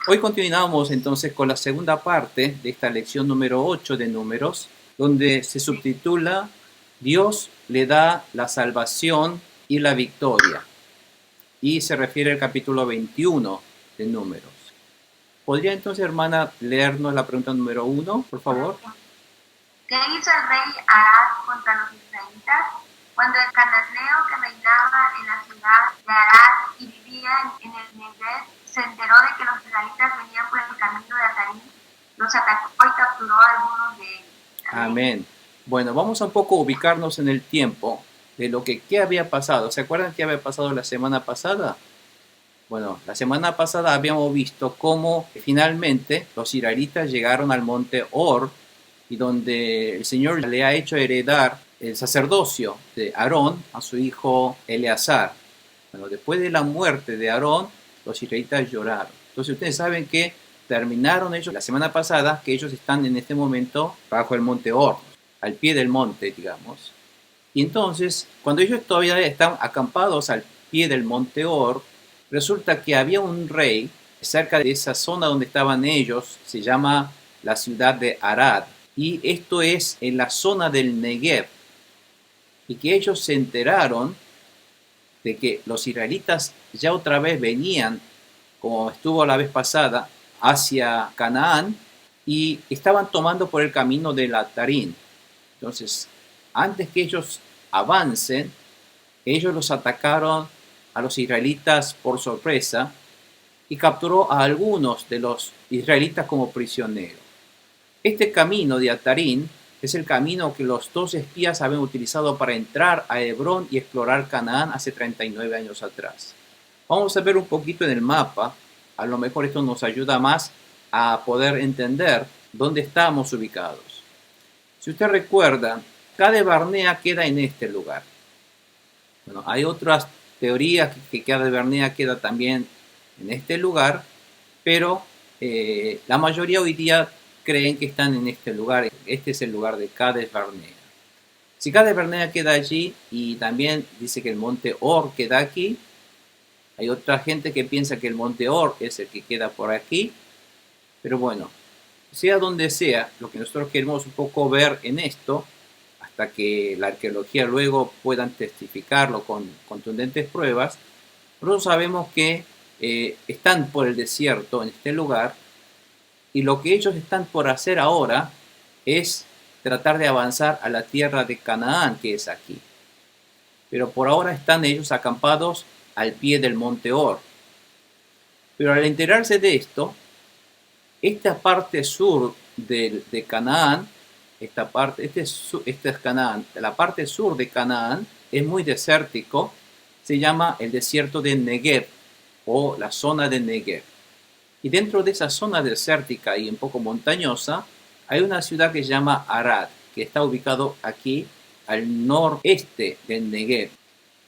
Hoy continuamos entonces con la segunda parte de esta lección número 8 de Números, donde se subtitula Dios le da la salvación y la victoria. Y se refiere al capítulo 21 de Números. ¿Podría entonces, hermana, leernos la pregunta número 1, por favor? ¿Qué hizo el rey Arad contra los israelitas? Cuando el cananeo que reinaba en la ciudad de Arad y vivía en el Negev se enteró de que los israelitas venían por el camino de Atarim, los atacó y capturó a algunos de ellos. Amén. Bueno, vamos a un poco ubicarnos en el tiempo de lo que qué había pasado. ¿Se acuerdan qué había pasado la semana pasada? Bueno, la semana pasada habíamos visto cómo finalmente los israelitas llegaron al monte Or y donde el Señor le ha hecho heredar el sacerdocio de Aarón a su hijo Eleazar. Bueno, después de la muerte de Aarón, los israelitas lloraron. Entonces ustedes saben que terminaron ellos la semana pasada, que ellos están en este momento bajo el monte Or, al pie del monte, digamos. Y entonces, cuando ellos todavía están acampados al pie del monte Or, resulta que había un rey cerca de esa zona donde estaban ellos, se llama la ciudad de Arad, y esto es en la zona del Negev, y que ellos se enteraron de que los israelitas ya otra vez venían, como estuvo la vez pasada, hacia Canaán, y estaban tomando por el camino del Atarín. Entonces, antes que ellos avancen, ellos los atacaron a los israelitas por sorpresa y capturó a algunos de los israelitas como prisioneros. Este camino de Atarín es el camino que los dos espías habían utilizado para entrar a Hebrón y explorar Canaán hace 39 años atrás. Vamos a ver un poquito en el mapa, a lo mejor esto nos ayuda más a poder entender dónde estamos ubicados. Si usted recuerda, Cades Barnea queda en este lugar. Bueno, hay otras teorías que Cades Barnea queda también en este lugar, pero la mayoría hoy día creen que están en este lugar. Este es el lugar de Cades Barnea. Si Cades Barnea queda allí y también dice que el monte Or queda aquí, hay otra gente que piensa que el monte Or es el que queda por aquí, pero bueno, sea donde sea, lo que nosotros queremos un poco ver en esto, hasta que la arqueología luego puedan testificarlo con contundentes pruebas, nosotros sabemos que están por el desierto en este lugar y lo que ellos están por hacer ahora es tratar de avanzar a la tierra de Canaán, que es aquí. Pero por ahora están ellos acampados al pie del monte Or. Pero al enterarse de esto, esta parte sur de Canaán, esta es Canaán, la parte sur de Canaán es muy desértico, se llama el desierto de Negev o la zona de Negev. Y dentro de esa zona desértica y un poco montañosa, hay una ciudad que se llama Arad, que está ubicado aquí al noreste del Negev.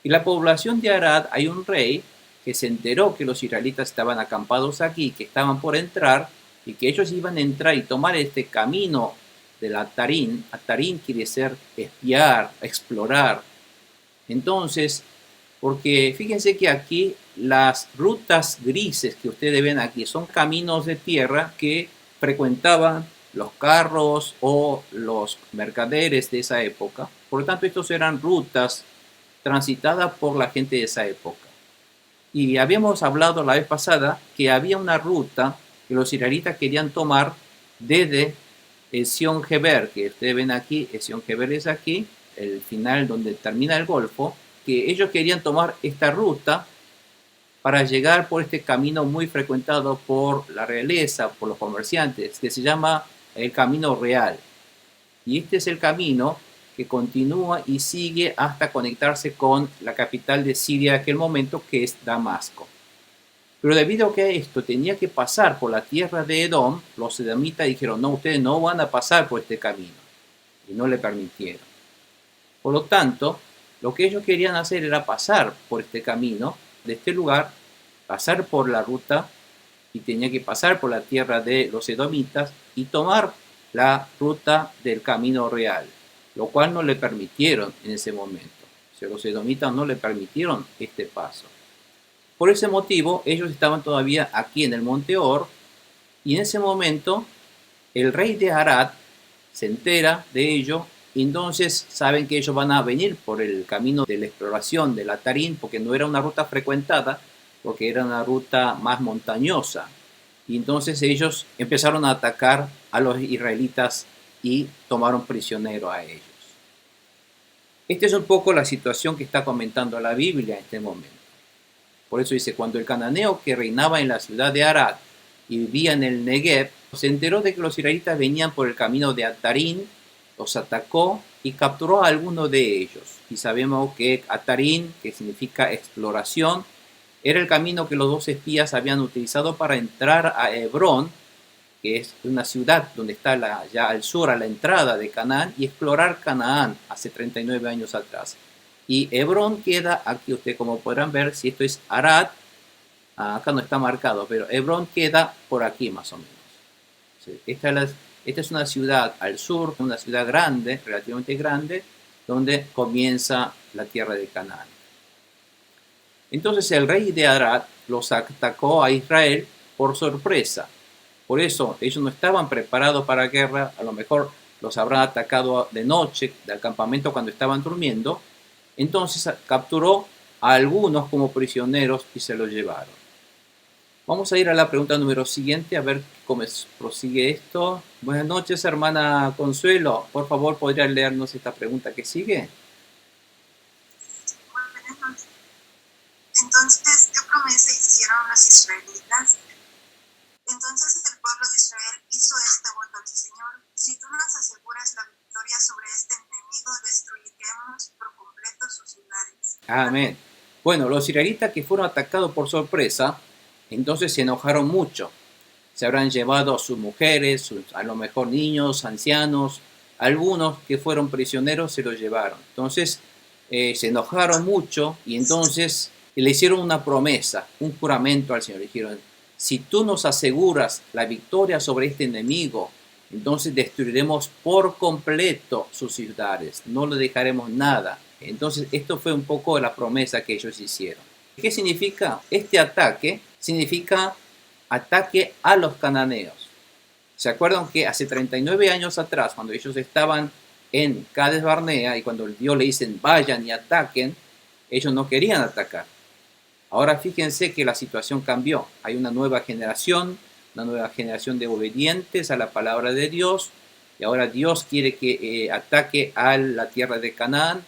Y la población de Arad, hay un rey que se enteró que los israelitas estaban acampados aquí, que estaban por entrar, y que ellos iban a entrar y tomar este camino del Atarín. Atarín quiere decir espiar, explorar. Entonces, porque fíjense que aquí las rutas grises que ustedes ven aquí son caminos de tierra que frecuentaban los carros o los mercaderes de esa época. Por lo tanto, estos eran rutas transitadas por la gente de esa época. Y habíamos hablado la vez pasada que había una ruta que los israelitas querían tomar desde Ezion Geber, que ustedes ven aquí, Ezion Geber es aquí, el final donde termina el Golfo, que ellos querían tomar esta ruta para llegar por este camino muy frecuentado por la realeza, por los comerciantes, que se llama el Camino Real. Y este es el camino que continúa y sigue hasta conectarse con la capital de Siria en aquel momento, que es Damasco. Pero debido a que esto tenía que pasar por la tierra de Edom, los edomitas dijeron, no, ustedes no van a pasar por este camino. Y no le permitieron. Por lo tanto, lo que ellos querían hacer era pasar por este camino, de este lugar, pasar por la ruta, y tenía que pasar por la tierra de los edomitas y tomar la ruta del camino real, lo cual no le permitieron en ese momento. O sea, los edomitas no le permitieron este paso. Por ese motivo, ellos estaban todavía aquí en el monte Or Y en ese momento el rey de Arad se entera de ello y entonces saben que ellos van a venir por el camino de la exploración del Atarín, porque no era una ruta frecuentada, porque era una ruta más montañosa. Y entonces ellos empezaron a atacar a los israelitas y tomaron prisionero a ellos. Esta es un poco la situación que está comentando la Biblia en este momento. Por eso dice, cuando el cananeo que reinaba en la ciudad de Arad y vivía en el Negev, se enteró de que los israelitas venían por el camino de Atarín, los atacó y capturó a algunos de ellos. Y sabemos que Atarín, que significa exploración, era el camino que los dos espías habían utilizado para entrar a Hebrón, que es una ciudad donde está ya al sur, a la entrada de Canaán, y explorar Canaán hace 39 años atrás. Y Hebrón queda aquí, ustedes como podrán ver, si esto es Arad, acá no está marcado, pero Hebrón queda por aquí más o menos. Esta es una ciudad al sur, una ciudad grande, relativamente grande, donde comienza la tierra de Canaán. Entonces el rey de Arad los atacó a Israel por sorpresa. Por eso ellos no estaban preparados para guerra, a lo mejor los habrán atacado de noche, del campamento cuando estaban durmiendo. Entonces capturó a algunos como prisioneros y se los llevaron. Vamos a ir a la pregunta número siguiente, a ver cómo prosigue esto. Buenas noches, hermana Consuelo. Por favor, ¿podría leernos esta pregunta que sigue? Buenas noches. Entonces, ¿qué promesa hicieron los israelitas? Entonces el pueblo de Israel hizo este voto al Señor: si tú nos aseguras la victoria sobre este enemigo, destruiremos por completo sus ciudades. Amén. Bueno, los israelitas que fueron atacados por sorpresa, entonces se enojaron mucho. Se habrán llevado a sus mujeres, a lo mejor niños, ancianos, algunos que fueron prisioneros se los llevaron. Entonces se enojaron mucho y entonces le hicieron una promesa, un juramento al Señor. Le dijeron, si tú nos aseguras la victoria sobre este enemigo, entonces destruiremos por completo sus ciudades, no le dejaremos nada. Entonces esto fue un poco la promesa que ellos hicieron. ¿Qué significa? Este ataque significa ataque a los cananeos. ¿Se acuerdan que hace 39 años atrás, cuando ellos estaban en Cades Barnea y cuando Dios le dicen vayan y ataquen, ellos no querían atacar? Ahora fíjense que la situación cambió. Hay una nueva generación de obedientes a la palabra de Dios, y ahora Dios quiere que ataque a la tierra de Canaán.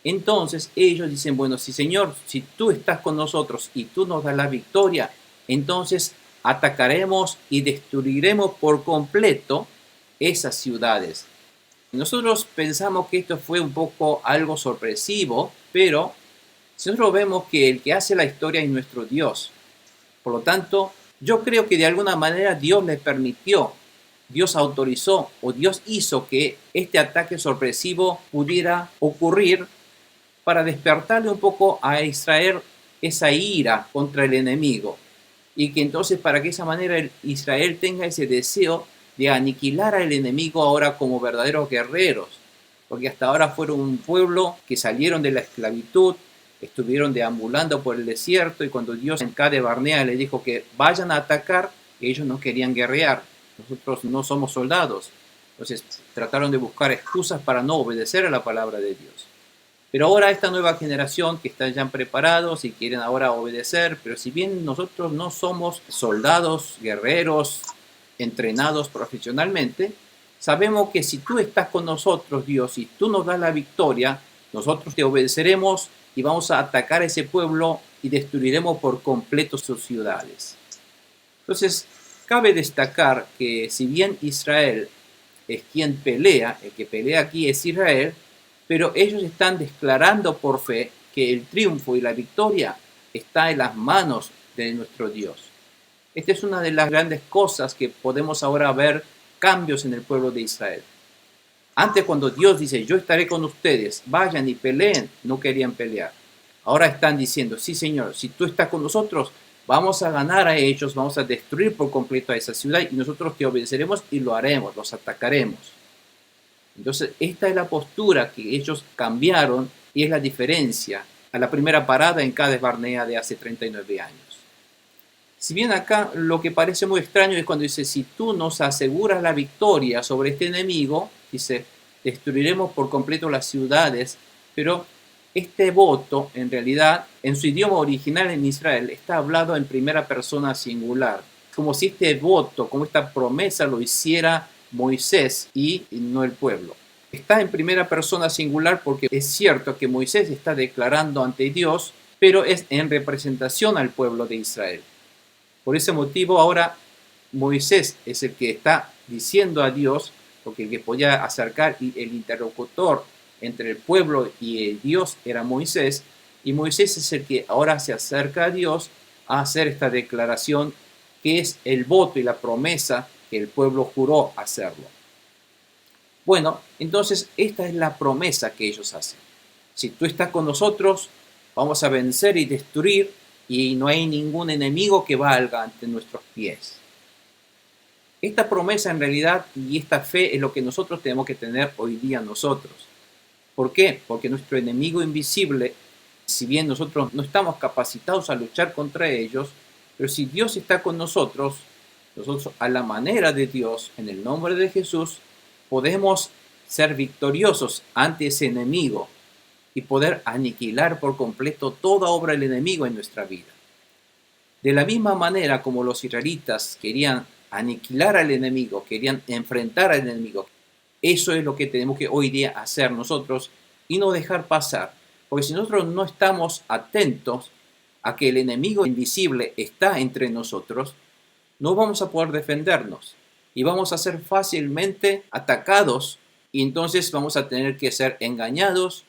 Entonces ellos dicen, bueno, sí Señor, si tú estás con nosotros y tú nos das la victoria, entonces atacaremos y destruiremos por completo esas ciudades. Nosotros pensamos que esto fue un poco algo sorpresivo, pero nosotros vemos que el que hace la historia es nuestro Dios. Por lo tanto, yo creo que de alguna manera Dios les permitió, Dios autorizó o Dios hizo que este ataque sorpresivo pudiera ocurrir para despertarle un poco a Israel esa ira contra el enemigo. Y que entonces para que de esa manera Israel tenga ese deseo de aniquilar al enemigo ahora como verdaderos guerreros. Porque hasta ahora fueron un pueblo que salieron de la esclavitud, estuvieron deambulando por el desierto y cuando Dios en Cades Barnea le dijo que vayan a atacar, ellos no querían guerrear. Nosotros no somos soldados. Entonces trataron de buscar excusas para no obedecer a la palabra de Dios. Pero ahora esta nueva generación que están ya preparados y quieren ahora obedecer, pero si bien nosotros no somos soldados, guerreros, entrenados profesionalmente, sabemos que si tú estás con nosotros, Dios, y tú nos das la victoria, nosotros te obedeceremos y vamos a atacar a ese pueblo y destruiremos por completo sus ciudades. Entonces, cabe destacar que si bien Israel es quien pelea, el que pelea aquí es Israel, pero ellos están declarando por fe que el triunfo y la victoria está en las manos de nuestro Dios. Esta es una de las grandes cosas que podemos ahora ver cambios en el pueblo de Israel. Antes cuando Dios dice, yo estaré con ustedes, vayan y peleen, no querían pelear. Ahora están diciendo, sí Señor, si tú estás con nosotros, vamos a ganar a ellos, vamos a destruir por completo a esa ciudad y nosotros te obedeceremos y lo haremos, los atacaremos. Entonces, esta es la postura que ellos cambiaron y es la diferencia a la primera parada en Cades Barnea de hace 39 años. Si bien acá lo que parece muy extraño es cuando dice, si tú nos aseguras la victoria sobre este enemigo, dice, destruiremos por completo las ciudades, pero este voto, en realidad, en su idioma original en Israel, está hablado en primera persona singular, como si este voto, como esta promesa lo hiciera Moisés y no el pueblo. Está en primera persona singular porque es cierto que Moisés está declarando ante Dios, pero es en representación al pueblo de Israel. Por ese motivo ahora Moisés es el que está diciendo a Dios, porque el que podía acercar y el interlocutor entre el pueblo y Dios era Moisés, y Moisés es el que ahora se acerca a Dios a hacer esta declaración que es el voto y la promesa que el pueblo juró hacerlo. Bueno, entonces esta es la promesa que ellos hacen. Si tú estás con nosotros, vamos a vencer y destruir y no hay ningún enemigo que valga ante nuestros pies. Esta promesa en realidad y esta fe es lo que nosotros tenemos que tener hoy día nosotros. ¿Por qué? Porque nuestro enemigo invisible, si bien nosotros no estamos capacitados a luchar contra ellos, pero si Dios está con nosotros a la manera de Dios, en el nombre de Jesús, podemos ser victoriosos ante ese enemigo y poder aniquilar por completo toda obra del enemigo en nuestra vida. De la misma manera como los israelitas querían aniquilar al enemigo, querían enfrentar al enemigo, eso es lo que tenemos que hoy día hacer nosotros y no dejar pasar. Porque si nosotros no estamos atentos a que el enemigo invisible está entre nosotros, no vamos a poder defendernos y vamos a ser fácilmente atacados y entonces vamos a tener que ser engañados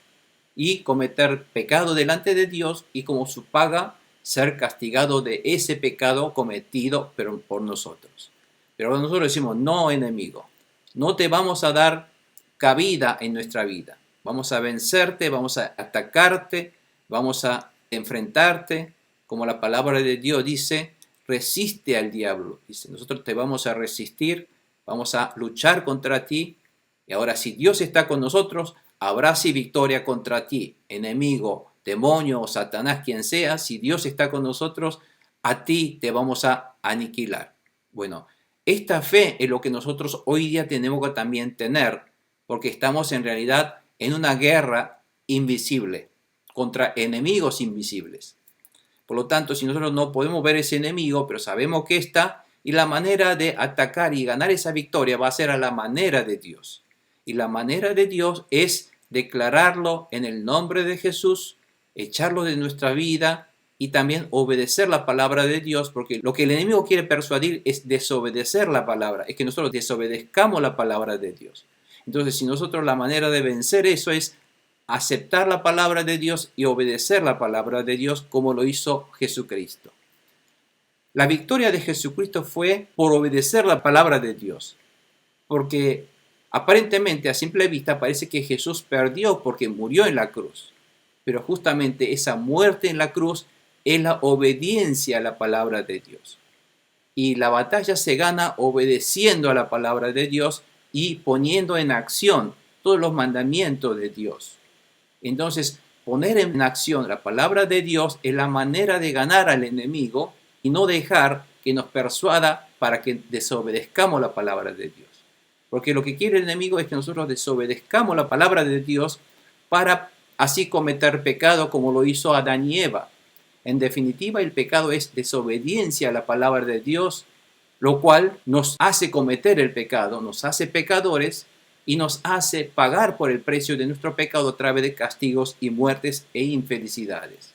y cometer pecado delante de Dios y como su paga ser castigado de ese pecado cometido pero por nosotros. Pero nosotros decimos, no enemigo, no te vamos a dar cabida en nuestra vida. Vamos a vencerte, vamos a atacarte, vamos a enfrentarte, como la palabra de Dios dice, resiste al diablo. Dice, nosotros te vamos a resistir, vamos a luchar contra ti. Y ahora si Dios está con nosotros, habrá sí victoria contra ti, enemigo, demonio o Satanás, quien sea. Si Dios está con nosotros, a ti te vamos a aniquilar. Bueno, esta fe es lo que nosotros hoy día tenemos que también tener, porque estamos en realidad en una guerra invisible, contra enemigos invisibles. Por lo tanto, si nosotros no podemos ver ese enemigo, pero sabemos que está, y la manera de atacar y ganar esa victoria va a ser a la manera de Dios. Y la manera de Dios es declararlo en el nombre de Jesús, echarlo de nuestra vida y también obedecer la palabra de Dios, porque lo que el enemigo quiere persuadir es desobedecer la palabra, es que nosotros desobedezcamos la palabra de Dios. Entonces, si nosotros la manera de vencer eso es aceptar la palabra de Dios y obedecer la palabra de Dios como lo hizo Jesucristo. La victoria de Jesucristo fue por obedecer la palabra de Dios, porque aparentemente a simple vista parece que Jesús perdió porque murió en la cruz, pero justamente esa muerte en la cruz es la obediencia a la palabra de Dios. Y la batalla se gana obedeciendo a la palabra de Dios y poniendo en acción todos los mandamientos de Dios. Entonces, poner en acción la palabra de Dios es la manera de ganar al enemigo y no dejar que nos persuada para que desobedezcamos la palabra de Dios. Porque lo que quiere el enemigo es que nosotros desobedezcamos la palabra de Dios para así cometer pecado como lo hizo Adán y Eva. En definitiva, el pecado es desobediencia a la palabra de Dios, lo cual nos hace cometer el pecado, nos hace pecadores y nos hace pagar por el precio de nuestro pecado a través de castigos y muertes e infelicidades.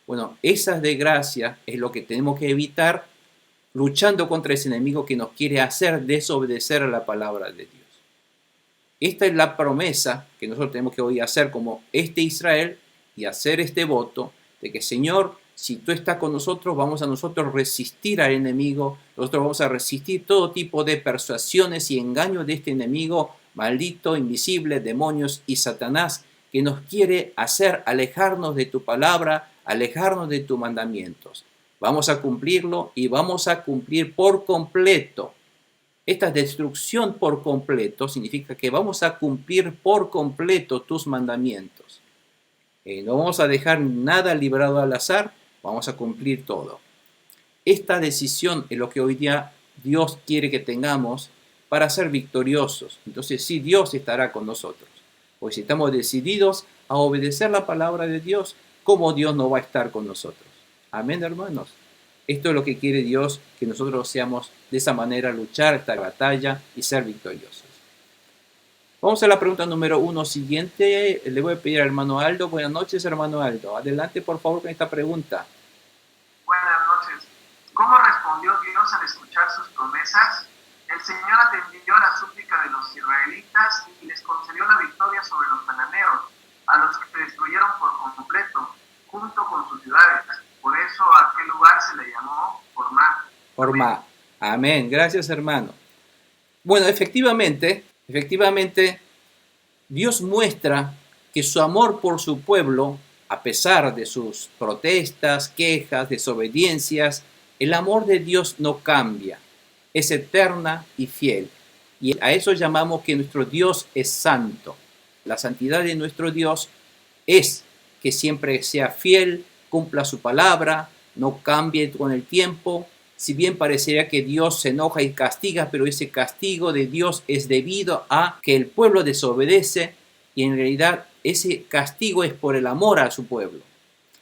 Bueno, esa desgracia es lo que tenemos que evitar luchando contra ese enemigo que nos quiere hacer desobedecer a la palabra de Dios. Esta es la promesa que nosotros tenemos que hoy hacer como Israel y hacer este voto de que, Señor, si tú estás con nosotros, vamos a nosotros resistir al enemigo, nosotros vamos a resistir todo tipo de persuasiones y engaños de este enemigo maldito, invisible, demonios y Satanás, que nos quiere hacer alejarnos de tu palabra, alejarnos de tus mandamientos. Vamos a cumplirlo y vamos a cumplir por completo. Esta destrucción por completo significa que vamos a cumplir por completo tus mandamientos. No vamos a dejar nada librado al azar, vamos a cumplir todo. Esta decisión es lo que hoy día Dios quiere que tengamos para ser victoriosos. Entonces sí, Dios estará con nosotros. Pues si estamos decididos a obedecer la palabra de Dios, ¿cómo Dios no va a estar con nosotros? Amén, hermanos. Esto es lo que quiere Dios, que nosotros seamos de esa manera, luchar esta batalla y ser victoriosos. Vamos a la pregunta número 1 siguiente. Le voy a pedir al hermano Aldo. Buenas noches, hermano Aldo. Adelante, por favor, con esta pregunta. Buenas noches. ¿Cómo respondió Dios al escuchar sus promesas? El Señor atendió la súplica de los israelitas y les concedió la victoria sobre los cananeos, a los que destruyeron por completo, junto con sus ciudades. Por eso a aquel lugar se le llamó Hormá. Hormá. Amén. Gracias, hermano. Bueno, efectivamente, Dios muestra que su amor por su pueblo, a pesar de sus protestas, quejas, desobediencias, el amor de Dios no cambia, es eterna y fiel. Y a eso llamamos que nuestro Dios es santo. La santidad de nuestro Dios es que siempre sea fiel, cumpla su palabra, no cambie con el tiempo. Si bien parecería que Dios se enoja y castiga, pero ese castigo de Dios es debido a que el pueblo desobedece y en realidad ese castigo es por el amor a su pueblo.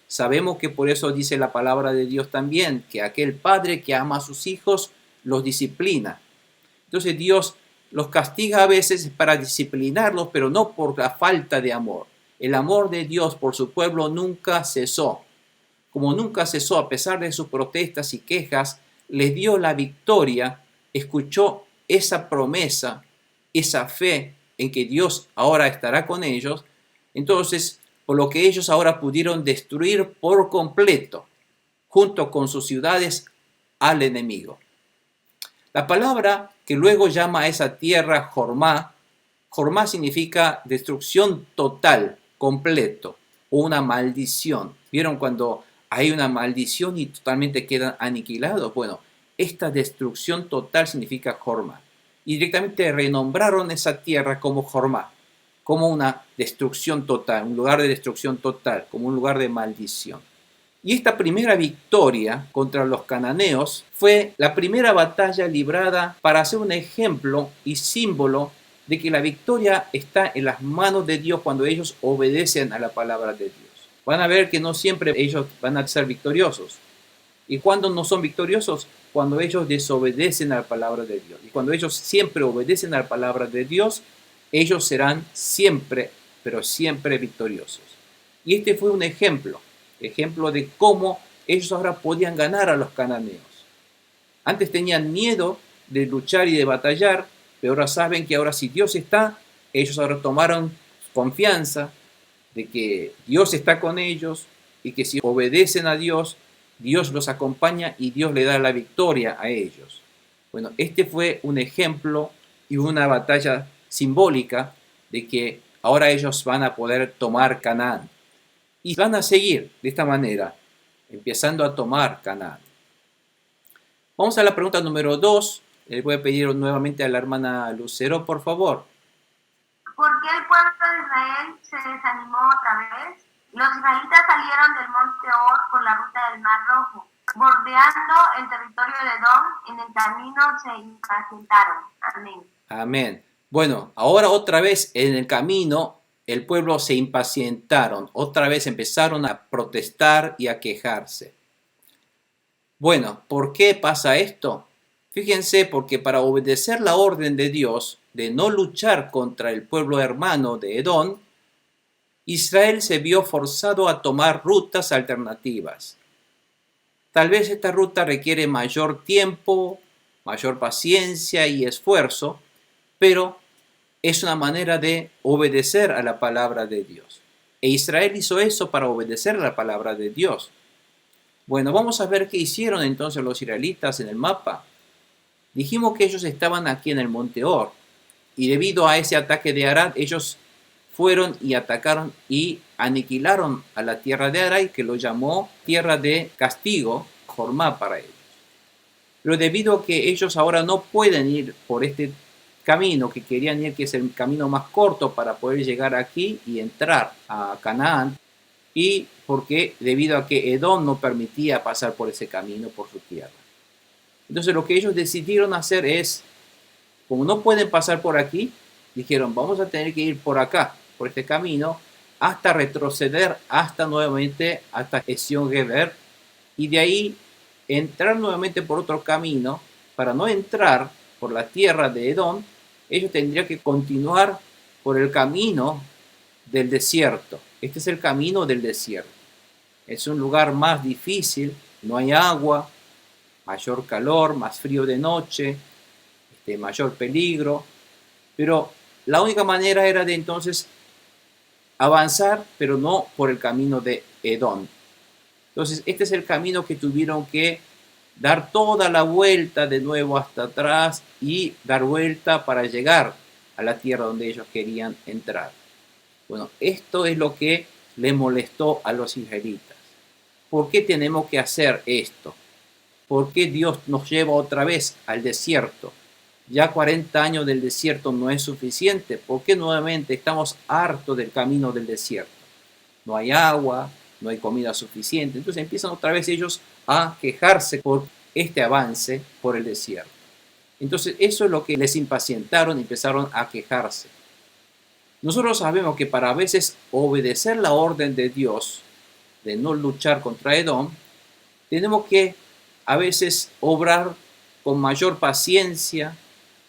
Sabemos que por eso dice la palabra de Dios también, que aquel padre que ama a sus hijos los disciplina. Entonces Dios los castiga a veces para disciplinarlos, pero no por la falta de amor. El amor de Dios por su pueblo nunca cesó. Como nunca cesó a pesar de sus protestas y quejas, les dio la victoria, escuchó esa promesa, esa fe en que Dios ahora estará con ellos. Entonces, por lo que ellos ahora pudieron destruir por completo, junto con sus ciudades, al enemigo. La palabra que luego llama a esa tierra Hormá, Hormá significa destrucción total, completo, o una maldición. ¿Vieron cuando hay una maldición y totalmente quedan aniquilados? Bueno, esta destrucción total significa Hormá. Y directamente renombraron esa tierra como Hormá, como una destrucción total, un lugar de destrucción total, como un lugar de maldición. Y esta primera victoria contra los cananeos fue la primera batalla librada para ser un ejemplo y símbolo de que la victoria está en las manos de Dios cuando ellos obedecen a la palabra de Dios. Van a ver que no siempre ellos van a ser victoriosos. ¿Y cuando no son victoriosos? Cuando ellos desobedecen a la palabra de Dios. Y cuando ellos siempre obedecen a la palabra de Dios, ellos serán siempre, pero siempre victoriosos. Y este fue un ejemplo de cómo ellos ahora podían ganar a los cananeos. Antes tenían miedo de luchar y de batallar, pero ahora saben que ahora si Dios está, ellos ahora tomaron confianza de que Dios está con ellos y que si obedecen a Dios, Dios los acompaña y Dios le da la victoria a ellos. Bueno, este fue un ejemplo y una batalla simbólica de que ahora ellos van a poder tomar Canaán. Y van a seguir de esta manera, empezando a tomar Canaán. Vamos a la pregunta número 2. Le voy a pedir nuevamente a la hermana Lucero, por favor. ¿Por qué el pueblo de Israel se desanimó otra vez? Los israelitas salieron del monte Or por la ruta del Mar Rojo. Bordeando el territorio de Edom, en el camino se impacientaron. Amén. Amén. Bueno, ahora otra vez en el camino el pueblo se impacientaron. Otra vez empezaron a protestar y a quejarse. Bueno, ¿por qué pasa esto? Fíjense, porque para obedecer la orden de Dios de no luchar contra el pueblo hermano de Edom, Israel se vio forzado a tomar rutas alternativas. Tal vez esta ruta requiere mayor tiempo, mayor paciencia y esfuerzo, pero es una manera de obedecer a la palabra de Dios. E Israel hizo eso para obedecer a la palabra de Dios. Bueno, vamos a ver qué hicieron entonces los israelitas en el mapa. Dijimos que ellos estaban aquí en el monte Or, y debido a ese ataque de Arad, ellos fueron y atacaron y aniquilaron a la tierra de Arai, que lo llamó tierra de castigo, Hormá para ellos. Pero debido a que ellos ahora no pueden ir por este camino que querían ir, que es el camino más corto para poder llegar aquí y entrar a Canaán, y porque debido a que Edom no permitía pasar por ese camino, por su tierra. Entonces lo que ellos decidieron hacer es, como no pueden pasar por aquí, dijeron, vamos a tener que ir por acá, por este camino, hasta retroceder hasta nuevamente hasta Ezion-Geber, y de ahí entrar nuevamente por otro camino. Para no entrar por la tierra de Edom, ellos tendrían que continuar por el camino del desierto. Este es el camino del desierto. Es un lugar más difícil, no hay agua, mayor calor, más frío de noche, mayor peligro, pero la única manera era de entonces avanzar, pero no por el camino de Edom. Entonces, este es el camino que tuvieron que dar toda la vuelta de nuevo hasta atrás y dar vuelta para llegar a la tierra donde ellos querían entrar. Bueno, esto es lo que le molestó a los israelitas. ¿Por qué tenemos que hacer esto? ¿Por qué Dios nos lleva otra vez al desierto? Ya 40 años del desierto no es suficiente. ¿Por qué nuevamente estamos hartos del camino del desierto? No hay agua, no hay comida suficiente. Entonces empiezan otra vez ellos a quejarse por este avance por el desierto. Entonces eso es lo que les impacientaron y empezaron a quejarse. Nosotros sabemos que para a veces obedecer la orden de Dios de no luchar contra Edom, tenemos que a veces obrar con mayor paciencia.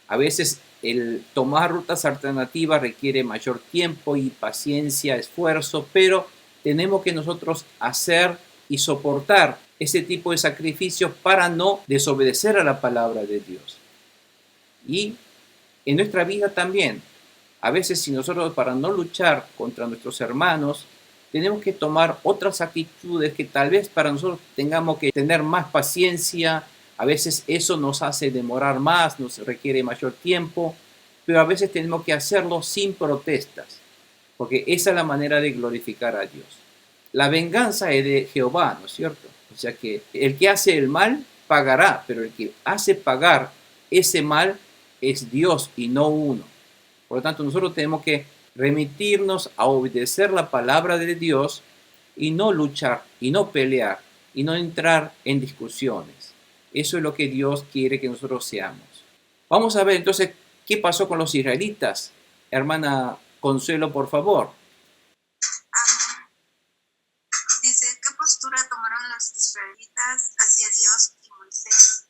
A veces el tomar rutas alternativas requiere mayor tiempo y paciencia, esfuerzo, pero tenemos que nosotros hacer y soportar ese tipo de sacrificios para no desobedecer a la palabra de Dios. Y en nuestra vida también, a veces si nosotros para no luchar contra nuestros hermanos, tenemos que tomar otras actitudes que tal vez para nosotros tengamos que tener más paciencia. A veces eso nos hace demorar más, nos requiere mayor tiempo, pero a veces tenemos que hacerlo sin protestas, porque esa es la manera de glorificar a Dios. La venganza es de Jehová, ¿no es cierto? O sea que el que hace el mal pagará, pero el que hace pagar ese mal es Dios y no uno. Por lo tanto, nosotros tenemos que remitirnos a obedecer la palabra de Dios y no luchar, y no pelear, y no entrar en discusiones. Eso es lo que Dios quiere que nosotros seamos. Vamos a ver entonces qué pasó con los israelitas. Hermana Consuelo, por favor. Dice, ¿qué postura tomaron los israelitas hacia Dios y Moisés?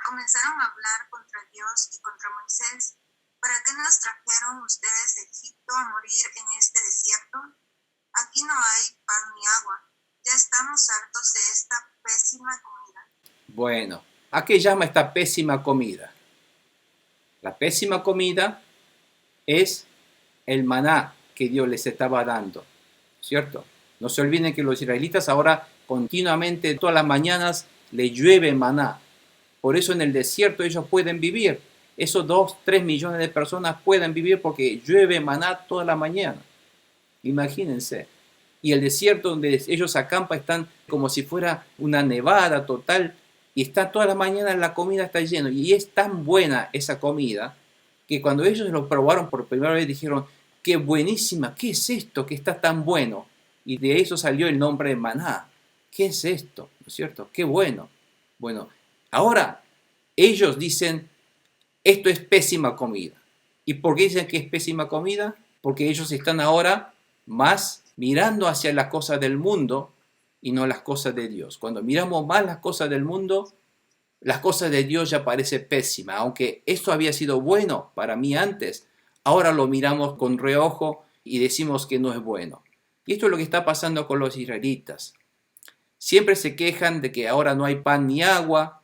Comenzaron a hablar contra Dios y contra Moisés. ¿Para qué nos trajeron ustedes de Egipto a morir en este desierto? Aquí no hay pan ni agua. Ya estamos hartos de esta pésima comida. Bueno, ¿a qué llama esta pésima comida? La pésima comida es el maná que Dios les estaba dando, ¿cierto? No se olviden que los israelitas ahora continuamente, todas las mañanas, les llueve maná. Por eso en el desierto ellos pueden vivir. Esos 2-3 millones de personas pueden vivir porque llueve maná toda la mañana. Imagínense. Y el desierto donde ellos acampan están como si fuera una nevada total. Y está toda la mañana la comida está llena. Y es tan buena esa comida que cuando ellos lo probaron por primera vez dijeron, qué buenísima, ¿qué es esto que está tan bueno? Y de eso salió el nombre de maná. ¿Qué es esto? ¿No es cierto? Qué bueno. Bueno, ahora ellos dicen, esto es pésima comida. ¿Y por qué dicen que es pésima comida? Porque ellos están ahora más mirando hacia las cosas del mundo y no las cosas de Dios. Cuando miramos más las cosas del mundo, las cosas de Dios ya parece pésima. Aunque esto había sido bueno para mí antes, ahora lo miramos con reojo y decimos que no es bueno. Y esto es lo que está pasando con los israelitas. Siempre se quejan de que ahora no hay pan ni agua,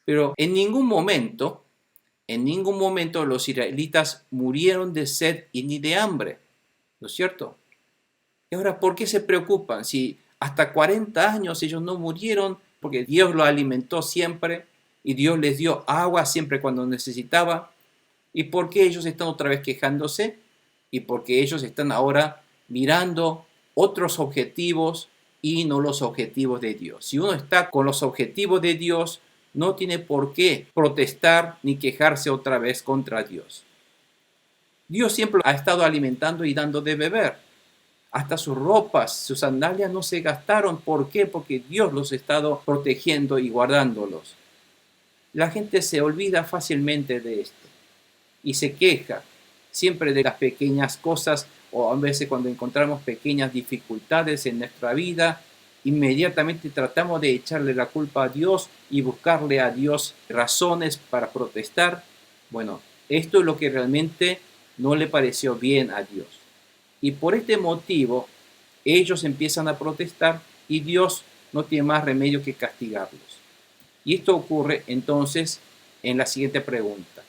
pero en ningún momento los israelitas murieron de sed y ni de hambre, ¿no es cierto? Y ahora, ¿por qué se preocupan? Si hasta 40 años ellos no murieron, porque Dios los alimentó siempre y Dios les dio agua siempre cuando necesitaba. ¿Y por qué ellos están otra vez quejándose? Y porque ellos están ahora mirando otros objetivos y no los objetivos de Dios. Si uno está con los objetivos de Dios, no tiene por qué protestar ni quejarse otra vez contra Dios. Dios siempre ha estado alimentando y dando de beber. Hasta sus ropas, sus sandalias no se gastaron. ¿Por qué? Porque Dios los ha estado protegiendo y guardándolos. La gente se olvida fácilmente de esto y se queja siempre de las pequeñas cosas, o a veces cuando encontramos pequeñas dificultades en nuestra vida, inmediatamente tratamos de echarle la culpa a Dios y buscarle a Dios razones para protestar. Bueno, esto es lo que realmente no le pareció bien a Dios. Y por este motivo, ellos empiezan a protestar y Dios no tiene más remedio que castigarlos. Y esto ocurre entonces en la siguiente pregunta.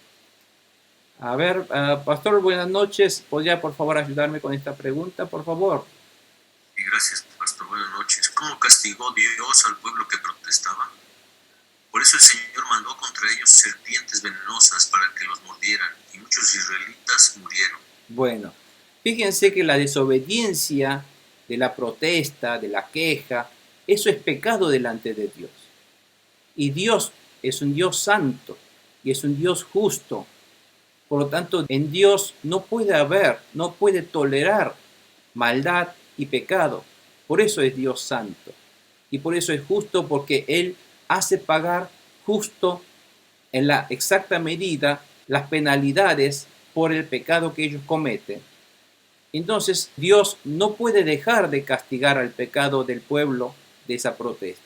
A ver, pastor, buenas noches. ¿Podría por favor ayudarme con esta pregunta, por favor? Y gracias, pastor. Buenas noches. ¿Cómo castigó Dios al pueblo que protestaba? Por eso el Señor mandó contra ellos serpientes venenosas para que los mordieran, y muchos israelitas murieron. Bueno, fíjense que la desobediencia de la protesta, de la queja, eso es pecado delante de Dios. Y Dios es un Dios santo y es un Dios justo. Por lo tanto, en Dios no puede tolerar maldad y pecado. Por eso es Dios santo. Y por eso es justo, porque Él hace pagar justo en la exacta medida las penalidades por el pecado que ellos cometen. Entonces, Dios no puede dejar de castigar al pecado del pueblo de esa protesta.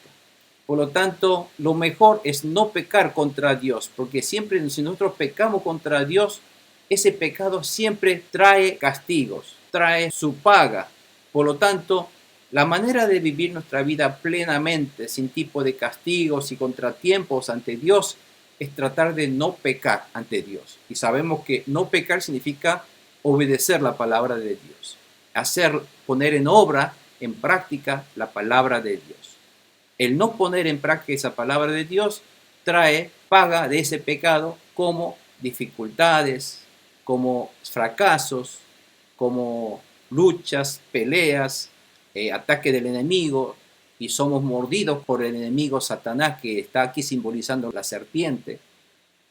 Por lo tanto, lo mejor es no pecar contra Dios, porque siempre si nosotros pecamos contra Dios, ese pecado siempre trae castigos, trae su paga. Por lo tanto, la manera de vivir nuestra vida plenamente, sin tipo de castigos y contratiempos ante Dios, es tratar de no pecar ante Dios. Y sabemos que no pecar significa obedecer la palabra de Dios, poner en obra, en práctica, la palabra de Dios. El no poner en práctica esa palabra de Dios trae paga de ese pecado como dificultades, como fracasos, como luchas, peleas, ataque del enemigo, y somos mordidos por el enemigo Satanás, que está aquí simbolizando la serpiente.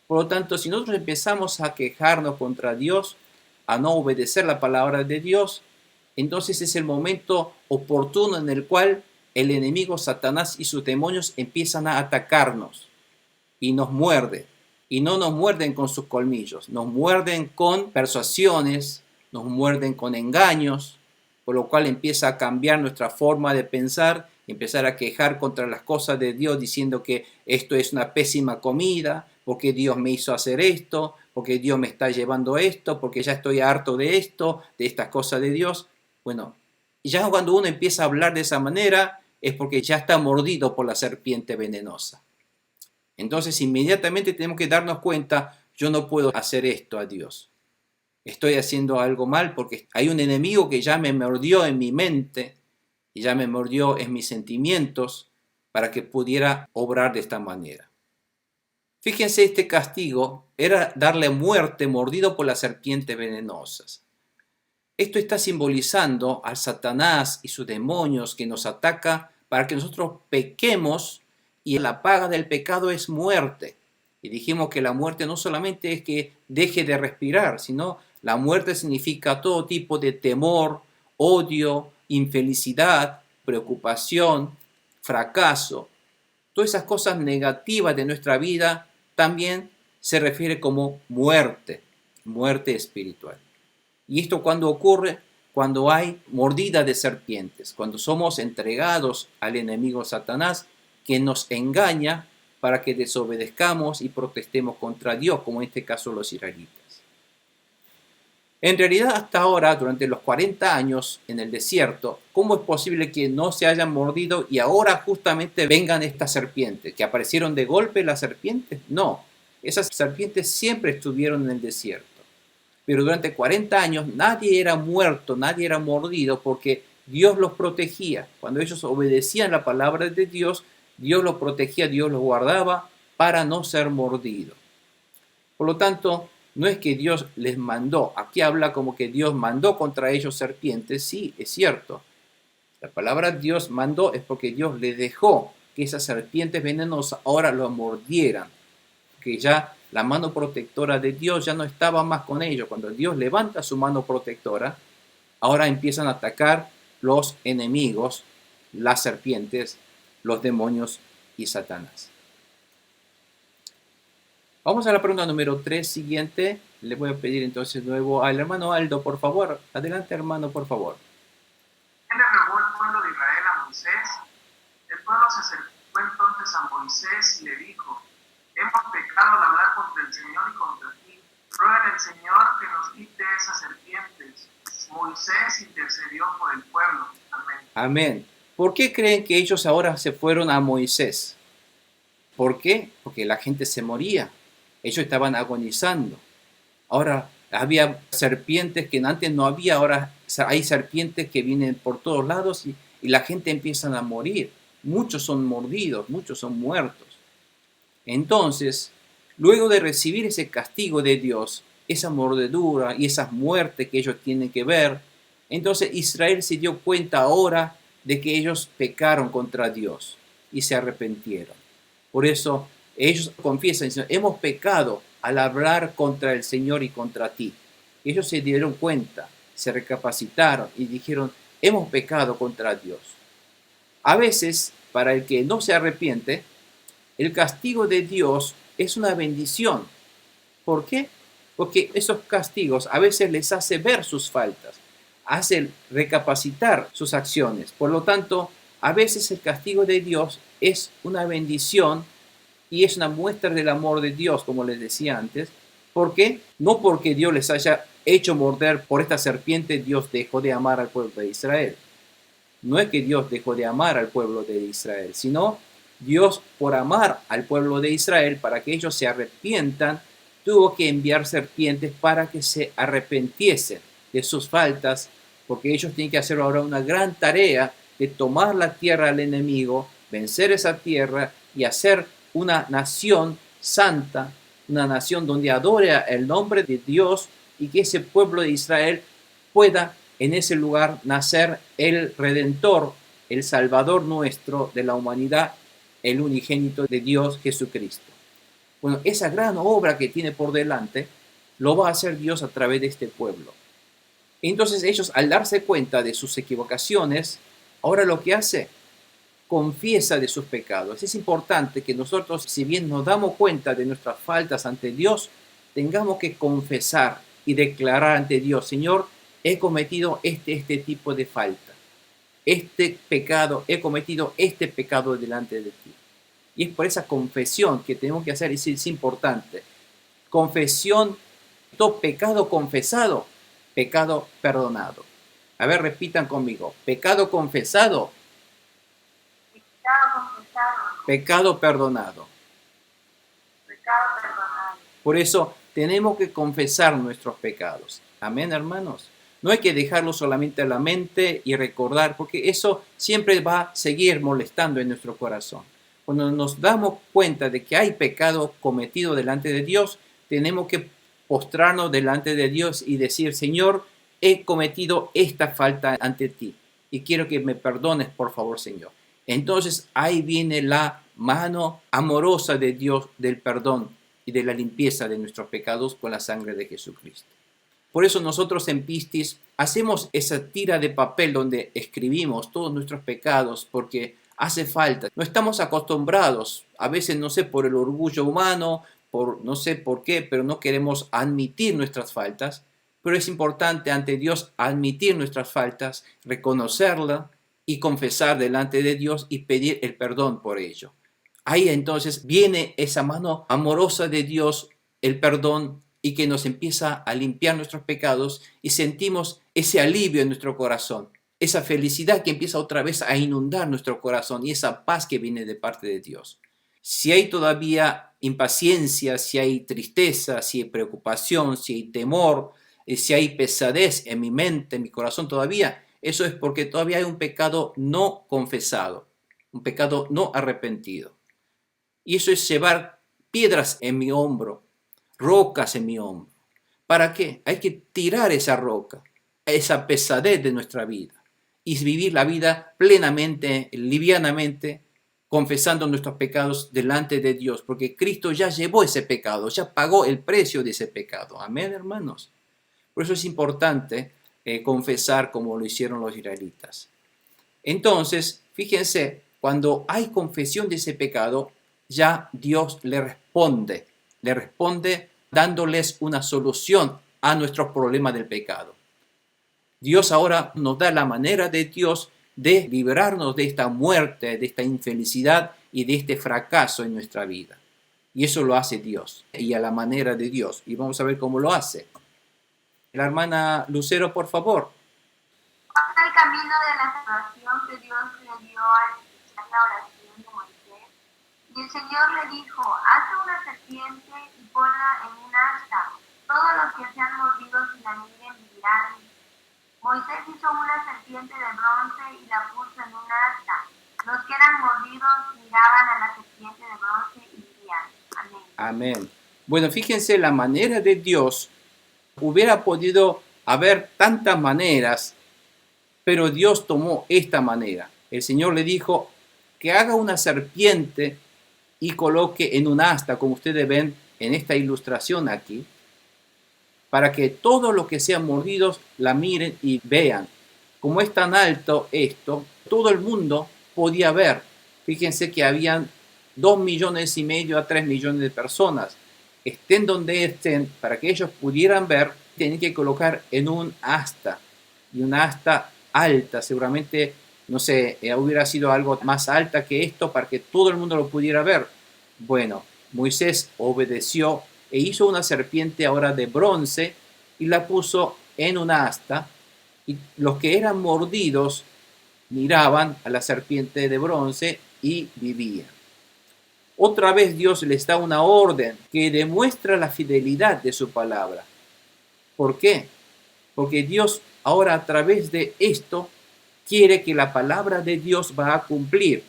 Por lo tanto, si nosotros empezamos a quejarnos contra Dios, a no obedecer la palabra de Dios, entonces es el momento oportuno en el cual el enemigo Satanás y sus demonios empiezan a atacarnos y nos muerden. Y no nos muerden con sus colmillos, nos muerden con persuasiones, nos muerden con engaños, por lo cual empieza a cambiar nuestra forma de pensar, empezar a quejar contra las cosas de Dios diciendo que esto es una pésima comida, porque Dios me hizo hacer esto, porque Dios me está llevando esto, porque ya estoy harto de esto, de estas cosas de Dios. Bueno, ya cuando uno empieza a hablar de esa manera es porque ya está mordido por la serpiente venenosa. Entonces inmediatamente tenemos que darnos cuenta, yo no puedo hacer esto a Dios. Estoy haciendo algo mal porque hay un enemigo que ya me mordió en mi mente y ya me mordió en mis sentimientos para que pudiera obrar de esta manera. Fíjense, este castigo era darle muerte mordido por las serpientes venenosas. Esto está simbolizando al Satanás y sus demonios que nos ataca para que nosotros pequemos, y la paga del pecado es muerte. Y dijimos que la muerte no solamente es que deje de respirar, sino la muerte significa todo tipo de temor, odio, infelicidad, preocupación, fracaso. Todas esas cosas negativas de nuestra vida también se refiere como muerte, muerte espiritual. Y esto cuando ocurre, cuando hay mordida de serpientes, cuando somos entregados al enemigo Satanás, que nos engaña para que desobedezcamos y protestemos contra Dios, como en este caso los israelitas. En realidad, hasta ahora, durante los 40 años en el desierto, ¿cómo es posible que no se hayan mordido y ahora justamente vengan estas serpientes? ¿Que aparecieron de golpe las serpientes? No, esas serpientes siempre estuvieron en el desierto. Pero durante 40 años nadie era muerto, nadie era mordido, porque Dios los protegía. Cuando ellos obedecían la palabra de Dios, Dios los protegía, Dios los guardaba para no ser mordidos. Por lo tanto, no es que Dios les mandó. Aquí habla como que Dios mandó contra ellos serpientes. Sí, es cierto. La palabra Dios mandó es porque Dios les dejó que esas serpientes venenosas ahora los mordieran. Que ya la mano protectora de Dios ya no estaba más con ellos. Cuando Dios levanta su mano protectora, ahora empiezan a atacar los enemigos, las serpientes, los demonios y Satanás. Vamos a la pregunta número 3 siguiente. Le voy a pedir entonces de nuevo al hermano Aldo, por favor. Adelante, hermano, por favor. Él le rogó el pueblo de Israel a Moisés. El pueblo se acercó entonces a Moisés y le dijo: hemos pecado al hablar contra el Señor y contra ti. Ruega al Señor que nos quite esas serpientes. Moisés intercedió por el pueblo. Amén. Amén. ¿Por qué creen que ellos ahora se fueron a Moisés? ¿Por qué? Porque la gente se moría. Ellos estaban agonizando. Ahora había serpientes que antes no había, ahora hay serpientes que vienen por todos lados y la gente empieza a morir. Muchos son mordidos, muchos son muertos. Entonces, luego de recibir ese castigo de Dios, esa mordedura y esas muertes que ellos tienen que ver, entonces Israel se dio cuenta ahora de que ellos pecaron contra Dios y se arrepintieron. Por eso ellos confiesan, diciendo: hemos pecado al hablar contra el Señor y contra ti. Ellos se dieron cuenta, se recapacitaron y dijeron: hemos pecado contra Dios. A veces, para el que no se arrepiente, el castigo de Dios es una bendición. ¿Por qué? Porque esos castigos a veces les hace ver sus faltas, hace recapacitar sus acciones. Por lo tanto, a veces el castigo de Dios es una bendición y es una muestra del amor de Dios, como les decía antes. ¿Por qué? No porque Dios les haya hecho morder por esta serpiente, Dios dejó de amar al pueblo de Israel. No es que Dios dejó de amar al pueblo de Israel, sino Dios, por amar al pueblo de Israel, para que ellos se arrepientan, tuvo que enviar serpientes para que se arrepintiesen de sus faltas, porque ellos tienen que hacer ahora una gran tarea de tomar la tierra al enemigo, vencer esa tierra y hacer una nación santa, una nación donde adore el nombre de Dios, y que ese pueblo de Israel pueda en ese lugar nacer el Redentor, el Salvador nuestro de la humanidad, el unigénito de Dios, Jesucristo. Bueno, esa gran obra que tiene por delante lo va a hacer Dios a través de este pueblo. Entonces ellos, al darse cuenta de sus equivocaciones, ahora lo que hace, confiesa de sus pecados. Es importante que nosotros, si bien nos damos cuenta de nuestras faltas ante Dios, tengamos que confesar y declarar ante Dios: Señor, he cometido este tipo de falta. He cometido este pecado delante de ti. Y es por esa confesión que tenemos que hacer, y es importante. Confesión, todo pecado confesado, pecado perdonado. A ver, repitan conmigo: pecado confesado, pecado perdonado. Por eso tenemos que confesar nuestros pecados. Amén, hermanos. No hay que dejarlo solamente a la mente y recordar, porque eso siempre va a seguir molestando en nuestro corazón. Cuando nos damos cuenta de que hay pecado cometido delante de Dios, tenemos que postrarnos delante de Dios y decir: Señor, he cometido esta falta ante ti y quiero que me perdones, por favor, Señor. Entonces ahí viene la mano amorosa de Dios del perdón y de la limpieza de nuestros pecados con la sangre de Jesucristo. Por eso nosotros en Pistis hacemos esa tira de papel donde escribimos todos nuestros pecados, porque hace falta. No estamos acostumbrados, a veces no sé, por el orgullo humano, por no sé por qué, pero no queremos admitir nuestras faltas. Pero es importante ante Dios admitir nuestras faltas, reconocerlas y confesar delante de Dios y pedir el perdón por ello. Ahí entonces viene esa mano amorosa de Dios, el perdón, y que nos empieza a limpiar nuestros pecados y sentimos ese alivio en nuestro corazón, esa felicidad que empieza otra vez a inundar nuestro corazón y esa paz que viene de parte de Dios. Si hay todavía impaciencia, si hay tristeza, si hay preocupación, si hay temor, si hay pesadez en mi mente, en mi corazón todavía, eso es porque todavía hay un pecado no confesado, un pecado no arrepentido. Y eso es llevar piedras en mi hombro, rocas en mi hombro. ¿Para qué? Hay que tirar esa roca, esa pesadez de nuestra vida y vivir la vida plenamente, livianamente, confesando nuestros pecados delante de Dios, porque Cristo ya llevó ese pecado, ya pagó el precio de ese pecado. Amén, hermanos. Por eso es importante confesar como lo hicieron los israelitas. Entonces, fíjense, cuando hay confesión de ese pecado, ya Dios le responde dándoles una solución a nuestros problemas del pecado. Dios ahora nos da la manera de Dios de librarnos de esta muerte, de esta infelicidad y de este fracaso en nuestra vida. Y eso lo hace Dios, y a la manera de Dios. Y vamos a ver cómo lo hace. La hermana Lucero, por favor. Pasa el camino de la salvación que Dios le dio al escuchar la oración de Moisés. Y el Señor le dijo, haz una serpiente y ponla en un asta. Todos los que sean mordidos y la miren vivirán. Moisés hizo una serpiente de bronce y la puso en un asta. Los que eran mordidos miraban a la serpiente de bronce y vivían. Amén. Amén. Bueno, fíjense la manera de Dios. Hubiera podido haber tantas maneras, pero Dios tomó esta manera. El Señor le dijo que haga una serpiente y coloque en un asta, como ustedes ven en esta ilustración aquí, para que todos los que sean mordidos la miren y vean. Como es tan alto esto, todo el mundo podía ver. Fíjense que habían 2,5 millones a 3 millones de personas. Estén donde estén, para que ellos pudieran ver, tienen que colocar en un asta. Y una asta alta, seguramente, no sé, hubiera sido algo más alta que esto para que todo el mundo lo pudiera ver. Bueno, Moisés obedeció e hizo una serpiente ahora de bronce y la puso en una asta. Y los que eran mordidos miraban a la serpiente de bronce y vivían. Otra vez Dios les da una orden que demuestra la fidelidad de su palabra. ¿Por qué? Porque Dios ahora a través de esto quiere que la palabra de Dios va a cumplir.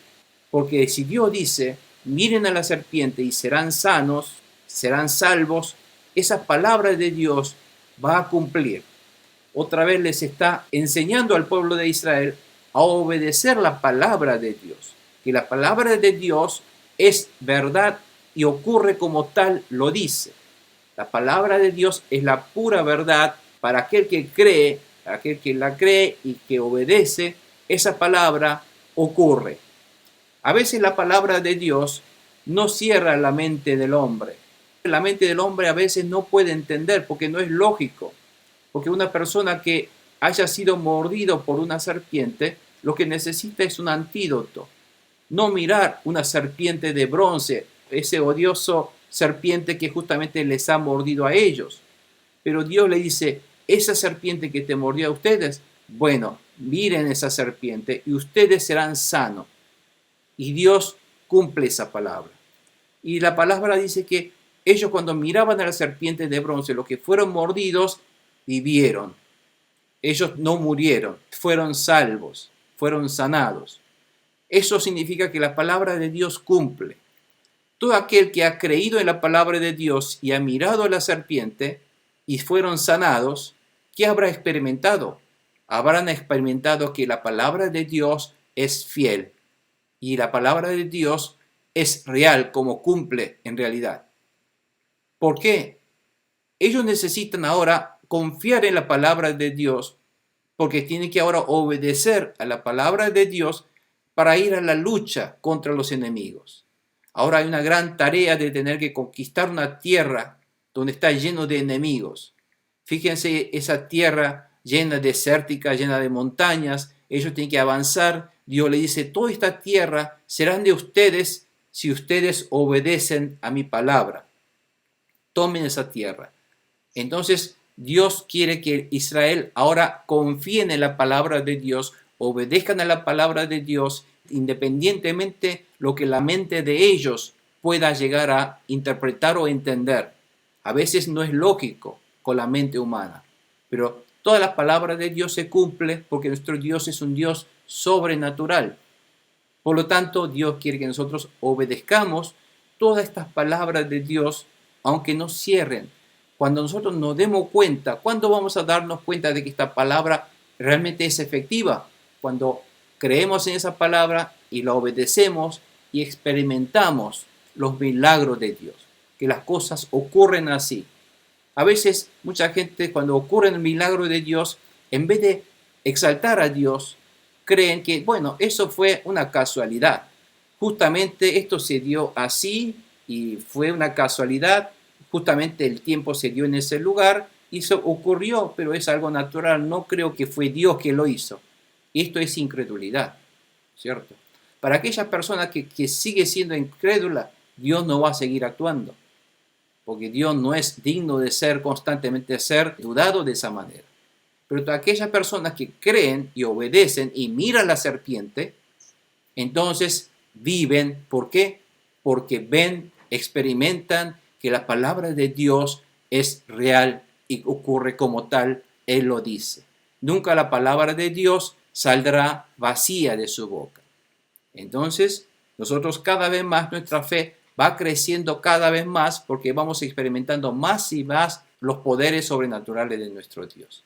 Porque si Dios dice, miren a la serpiente y serán sanos, serán salvos, esa palabra de Dios va a cumplir. Otra vez les está enseñando al pueblo de Israel a obedecer la palabra de Dios. Que la palabra de Dios es verdad y ocurre como tal lo dice. La palabra de Dios es la pura verdad para aquel que cree, para aquel que la cree y que obedece, esa palabra ocurre. A veces la palabra de Dios no cierra la mente del hombre. La mente del hombre a veces no puede entender porque no es lógico. Porque una persona que haya sido mordido por una serpiente, lo que necesita es un antídoto. No mirar una serpiente de bronce, ese odioso serpiente que justamente les ha mordido a ellos. Pero Dios le dice, esa serpiente que te mordió a ustedes, bueno, miren esa serpiente y ustedes serán sanos. Y Dios cumple esa palabra. Y la palabra dice que ellos cuando miraban a la serpiente de bronce, los que fueron mordidos, vivieron. Ellos no murieron, fueron salvos, fueron sanados. Eso significa que la palabra de Dios cumple. Todo aquel que ha creído en la palabra de Dios y ha mirado a la serpiente y fueron sanados, ¿qué habrá experimentado? Habrán experimentado que la palabra de Dios es fiel y la palabra de Dios es real como cumple en realidad. ¿Por qué? Ellos necesitan ahora confiar en la palabra de Dios porque tienen que ahora obedecer a la palabra de Dios para ir a la lucha contra los enemigos. Ahora hay una gran tarea de tener que conquistar una tierra donde está lleno de enemigos. Fíjense esa tierra llena desértica, llena de montañas. Ellos tienen que avanzar. Dios le dice, toda esta tierra serán de ustedes si ustedes obedecen a mi palabra. Tomen esa tierra. Entonces Dios quiere que Israel ahora confíen en la palabra de Dios, obedezcan a la palabra de Dios, independientemente lo que la mente de ellos pueda llegar a interpretar o entender. A veces no es lógico con la mente humana, pero toda la palabra de Dios se cumple porque nuestro Dios es un Dios sobrenatural. Por lo tanto, Dios quiere que nosotros obedezcamos todas estas palabras de Dios, aunque nos cierren. Cuando nosotros nos demos cuenta, ¿cuándo vamos a darnos cuenta de que esta palabra realmente es efectiva? Cuando creemos en esa palabra y la obedecemos y experimentamos los milagros de Dios, que las cosas ocurren así. A veces mucha gente cuando ocurre el milagro de Dios en vez de exaltar a Dios, creen que, bueno, eso fue una casualidad. Justamente esto se dio así y fue una casualidad. Justamente el tiempo se dio en ese lugar y eso ocurrió, pero es algo natural. No creo que fue Dios que lo hizo. Esto es incredulidad, ¿cierto? Para aquella persona que sigue siendo incrédula, Dios no va a seguir actuando, porque Dios no es digno de ser constantemente dudado de esa manera. Pero todas aquellas personas que creen y obedecen y miran la serpiente, entonces viven. ¿Por qué? Porque ven, experimentan que la palabra de Dios es real y ocurre como tal. Él lo dice. Nunca la palabra de Dios saldrá vacía de su boca. Entonces, nosotros cada vez más, nuestra fe va creciendo cada vez más porque vamos experimentando más y más los poderes sobrenaturales de nuestro Dios.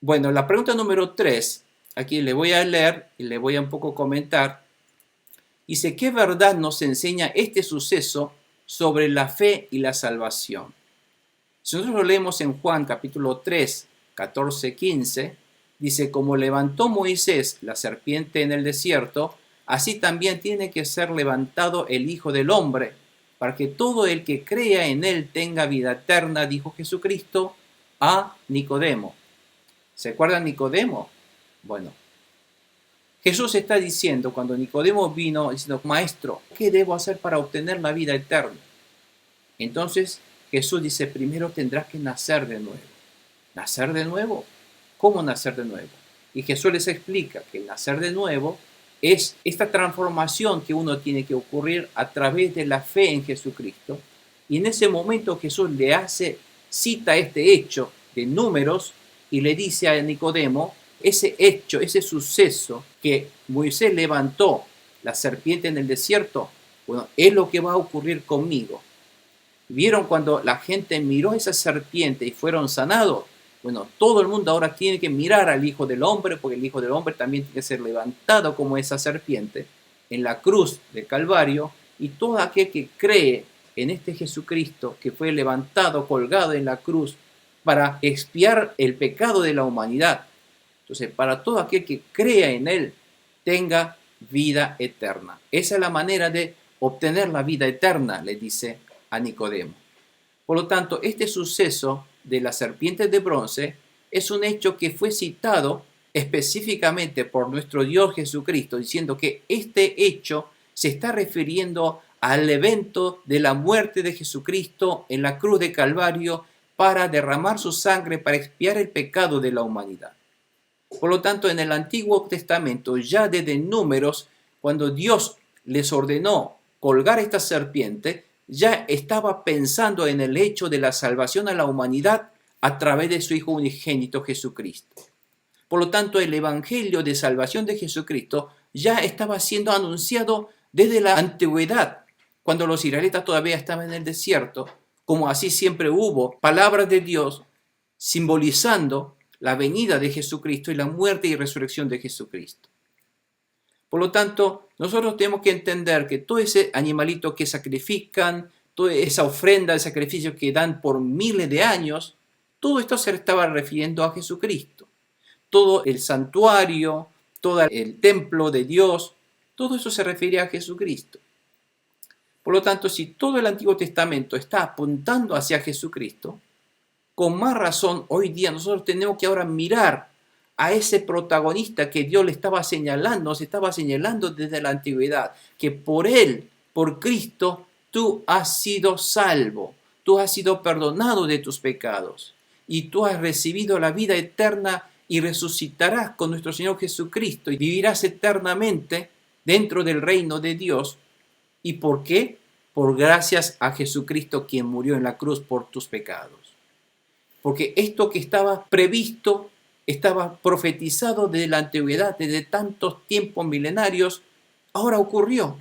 Bueno, la pregunta número 3, aquí le voy a leer y le voy a un poco comentar. Dice, ¿qué verdad nos enseña este suceso sobre la fe y la salvación? Si nosotros lo leemos en Juan capítulo 3, 14, 15, dice, como levantó Moisés la serpiente en el desierto, así también tiene que ser levantado el Hijo del Hombre, para que todo el que crea en él tenga vida eterna, dijo Jesucristo a Nicodemo. ¿Se acuerdan Nicodemo? Bueno, Jesús está diciendo, cuando Nicodemo vino, diciendo, Maestro, ¿qué debo hacer para obtener la vida eterna? Entonces Jesús dice, primero tendrás que nacer de nuevo. ¿Nacer de nuevo? ¿Cómo nacer de nuevo? Y Jesús les explica que el nacer de nuevo es esta transformación que uno tiene que ocurrir a través de la fe en Jesucristo. Y en ese momento Jesús cita este hecho de Números y le dice a Nicodemo, ese hecho, ese suceso que Moisés levantó la serpiente en el desierto, bueno, es lo que va a ocurrir conmigo. ¿Vieron cuando la gente miró esa serpiente y fueron sanados? Bueno, todo el mundo ahora tiene que mirar al Hijo del Hombre, porque el Hijo del Hombre también tiene que ser levantado como esa serpiente en la cruz del Calvario, y todo aquel que cree en este Jesucristo que fue levantado, colgado en la cruz para expiar el pecado de la humanidad. Entonces, para todo aquel que crea en Él, tenga vida eterna. Esa es la manera de obtener la vida eterna, le dice a Nicodemo. Por lo tanto, este suceso de la serpiente de bronce es un hecho que fue citado específicamente por nuestro Dios Jesucristo, diciendo que este hecho se está refiriendo al evento de la muerte de Jesucristo en la cruz de Calvario para derramar su sangre para expiar el pecado de la humanidad. Por lo tanto, en el Antiguo Testamento, ya desde Números, cuando Dios les ordenó colgar esta serpiente, ya estaba pensando en el hecho de la salvación a la humanidad a través de su Hijo unigénito Jesucristo. Por lo tanto, el Evangelio de salvación de Jesucristo ya estaba siendo anunciado desde la antigüedad, cuando los israelitas todavía estaban en el desierto, como así siempre hubo palabras de Dios simbolizando la venida de Jesucristo y la muerte y resurrección de Jesucristo. Por lo tanto, nosotros tenemos que entender que todo ese animalito que sacrifican, toda esa ofrenda de sacrificio que dan por miles de años, todo esto se estaba refiriendo a Jesucristo. Todo el santuario, todo el templo de Dios, todo eso se refiere a Jesucristo. Por lo tanto, si todo el Antiguo Testamento está apuntando hacia Jesucristo, con más razón hoy día nosotros tenemos que ahora mirar a ese protagonista que Dios le estaba señalando, se estaba señalando desde la antigüedad, que por él, por Cristo, tú has sido salvo, tú has sido perdonado de tus pecados y tú has recibido la vida eterna y resucitarás con nuestro Señor Jesucristo y vivirás eternamente dentro del reino de Dios. ¿Y por qué? Por gracias a Jesucristo, quien murió en la cruz por tus pecados. Porque esto que estaba previsto, estaba profetizado desde la antigüedad, desde tantos tiempos milenarios, ahora ocurrió.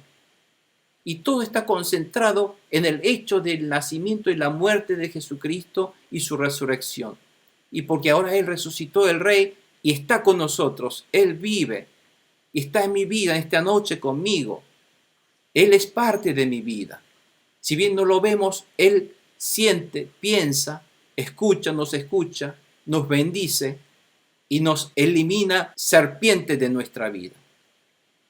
Y todo está concentrado en el hecho del nacimiento y la muerte de Jesucristo y su resurrección. Y porque ahora Él resucitó, el Rey, y está con nosotros. Él vive y está en mi vida esta noche conmigo. Él es parte de mi vida. Si bien no lo vemos, Él siente, piensa, escucha, nos escucha nos bendice y nos elimina serpientes de nuestra vida.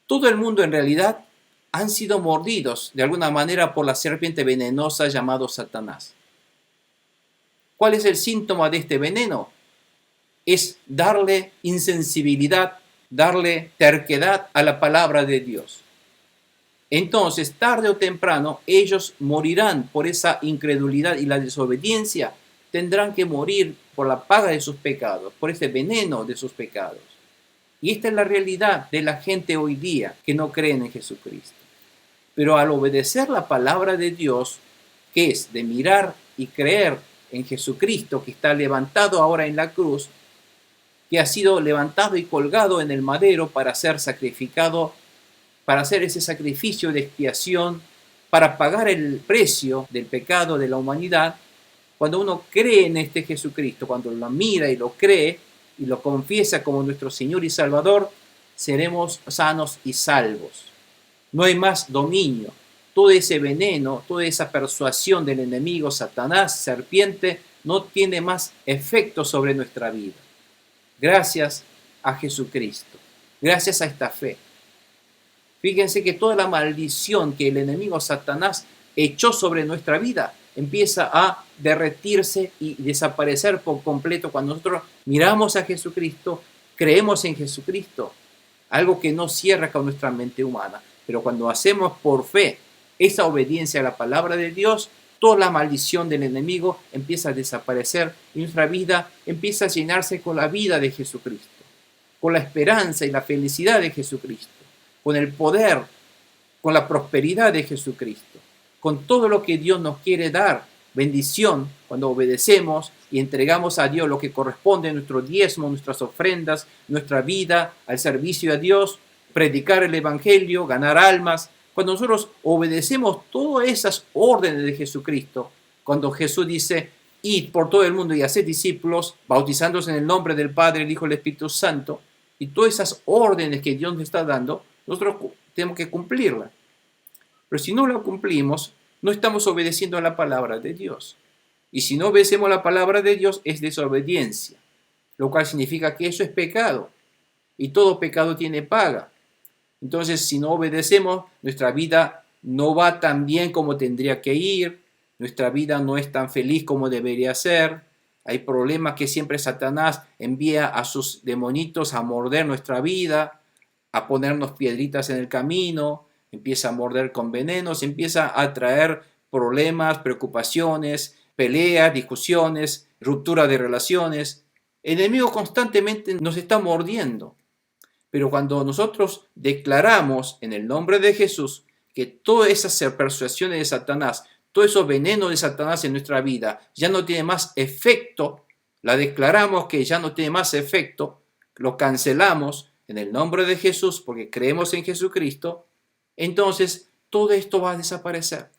Todo el mundo en realidad han sido mordidos de alguna manera por la serpiente venenosa llamado Satanás. ¿Cuál es el síntoma de este veneno? Es darle insensibilidad, darle terquedad a la palabra de Dios. Entonces, tarde o temprano, ellos morirán por esa incredulidad y la desobediencia. Tendrán que morir por la paga de sus pecados, por este veneno de sus pecados. Y esta es la realidad de la gente hoy día que no creen en Jesucristo. Pero al obedecer la palabra de Dios, que es de mirar y creer en Jesucristo, que está levantado ahora en la cruz, que ha sido levantado y colgado en el madero para ser sacrificado, para hacer ese sacrificio de expiación, para pagar el precio del pecado de la humanidad. Cuando uno cree en este Jesucristo, cuando lo mira y lo cree y lo confiesa como nuestro Señor y Salvador, seremos sanos y salvos. No hay más dominio. Todo ese veneno, toda esa persuasión del enemigo, Satanás, serpiente, no tiene más efecto sobre nuestra vida. Gracias a Jesucristo, gracias a esta fe. Fíjense que toda la maldición que el enemigo Satanás echó sobre nuestra vida empieza a derretirse y desaparecer por completo cuando nosotros miramos a Jesucristo, creemos en Jesucristo, algo que no cierra con nuestra mente humana. Pero cuando hacemos por fe esa obediencia a la palabra de Dios, toda la maldición del enemigo empieza a desaparecer y nuestra vida empieza a llenarse con la vida de Jesucristo, con la esperanza y la felicidad de Jesucristo, con el poder, con la prosperidad de Jesucristo, con todo lo que Dios nos quiere dar, bendición, cuando obedecemos y entregamos a Dios lo que corresponde, nuestro diezmo, nuestras ofrendas, nuestra vida al servicio a Dios, predicar el evangelio, ganar almas. Cuando nosotros obedecemos todas esas órdenes de Jesucristo, cuando Jesús dice, id por todo el mundo y haced discípulos, bautizándose en el nombre del Padre, el Hijo y el Espíritu Santo, y todas esas órdenes que Dios nos está dando, nosotros tenemos que cumplirlas. Pero si no la cumplimos, no estamos obedeciendo a la palabra de Dios. Y si no obedecemos la palabra de Dios, es desobediencia, lo cual significa que eso es pecado. Y todo pecado tiene paga. Entonces, si no obedecemos, nuestra vida no va tan bien como tendría que ir, nuestra vida no es tan feliz como debería ser, hay problemas que siempre Satanás envía a sus demonitos a morder nuestra vida, a ponernos piedritas en el camino, empieza a morder con venenos, empieza a traer problemas, preocupaciones, peleas, discusiones, ruptura de relaciones. El enemigo constantemente nos está mordiendo. Pero cuando nosotros declaramos en el nombre de Jesús que todas esas persuasiones de Satanás, todos esos venenos de Satanás en nuestra vida ya no tiene más efecto, la declaramos que ya no tiene más efecto, lo cancelamos en el nombre de Jesús porque creemos en Jesucristo, entonces todo esto va a desaparecer.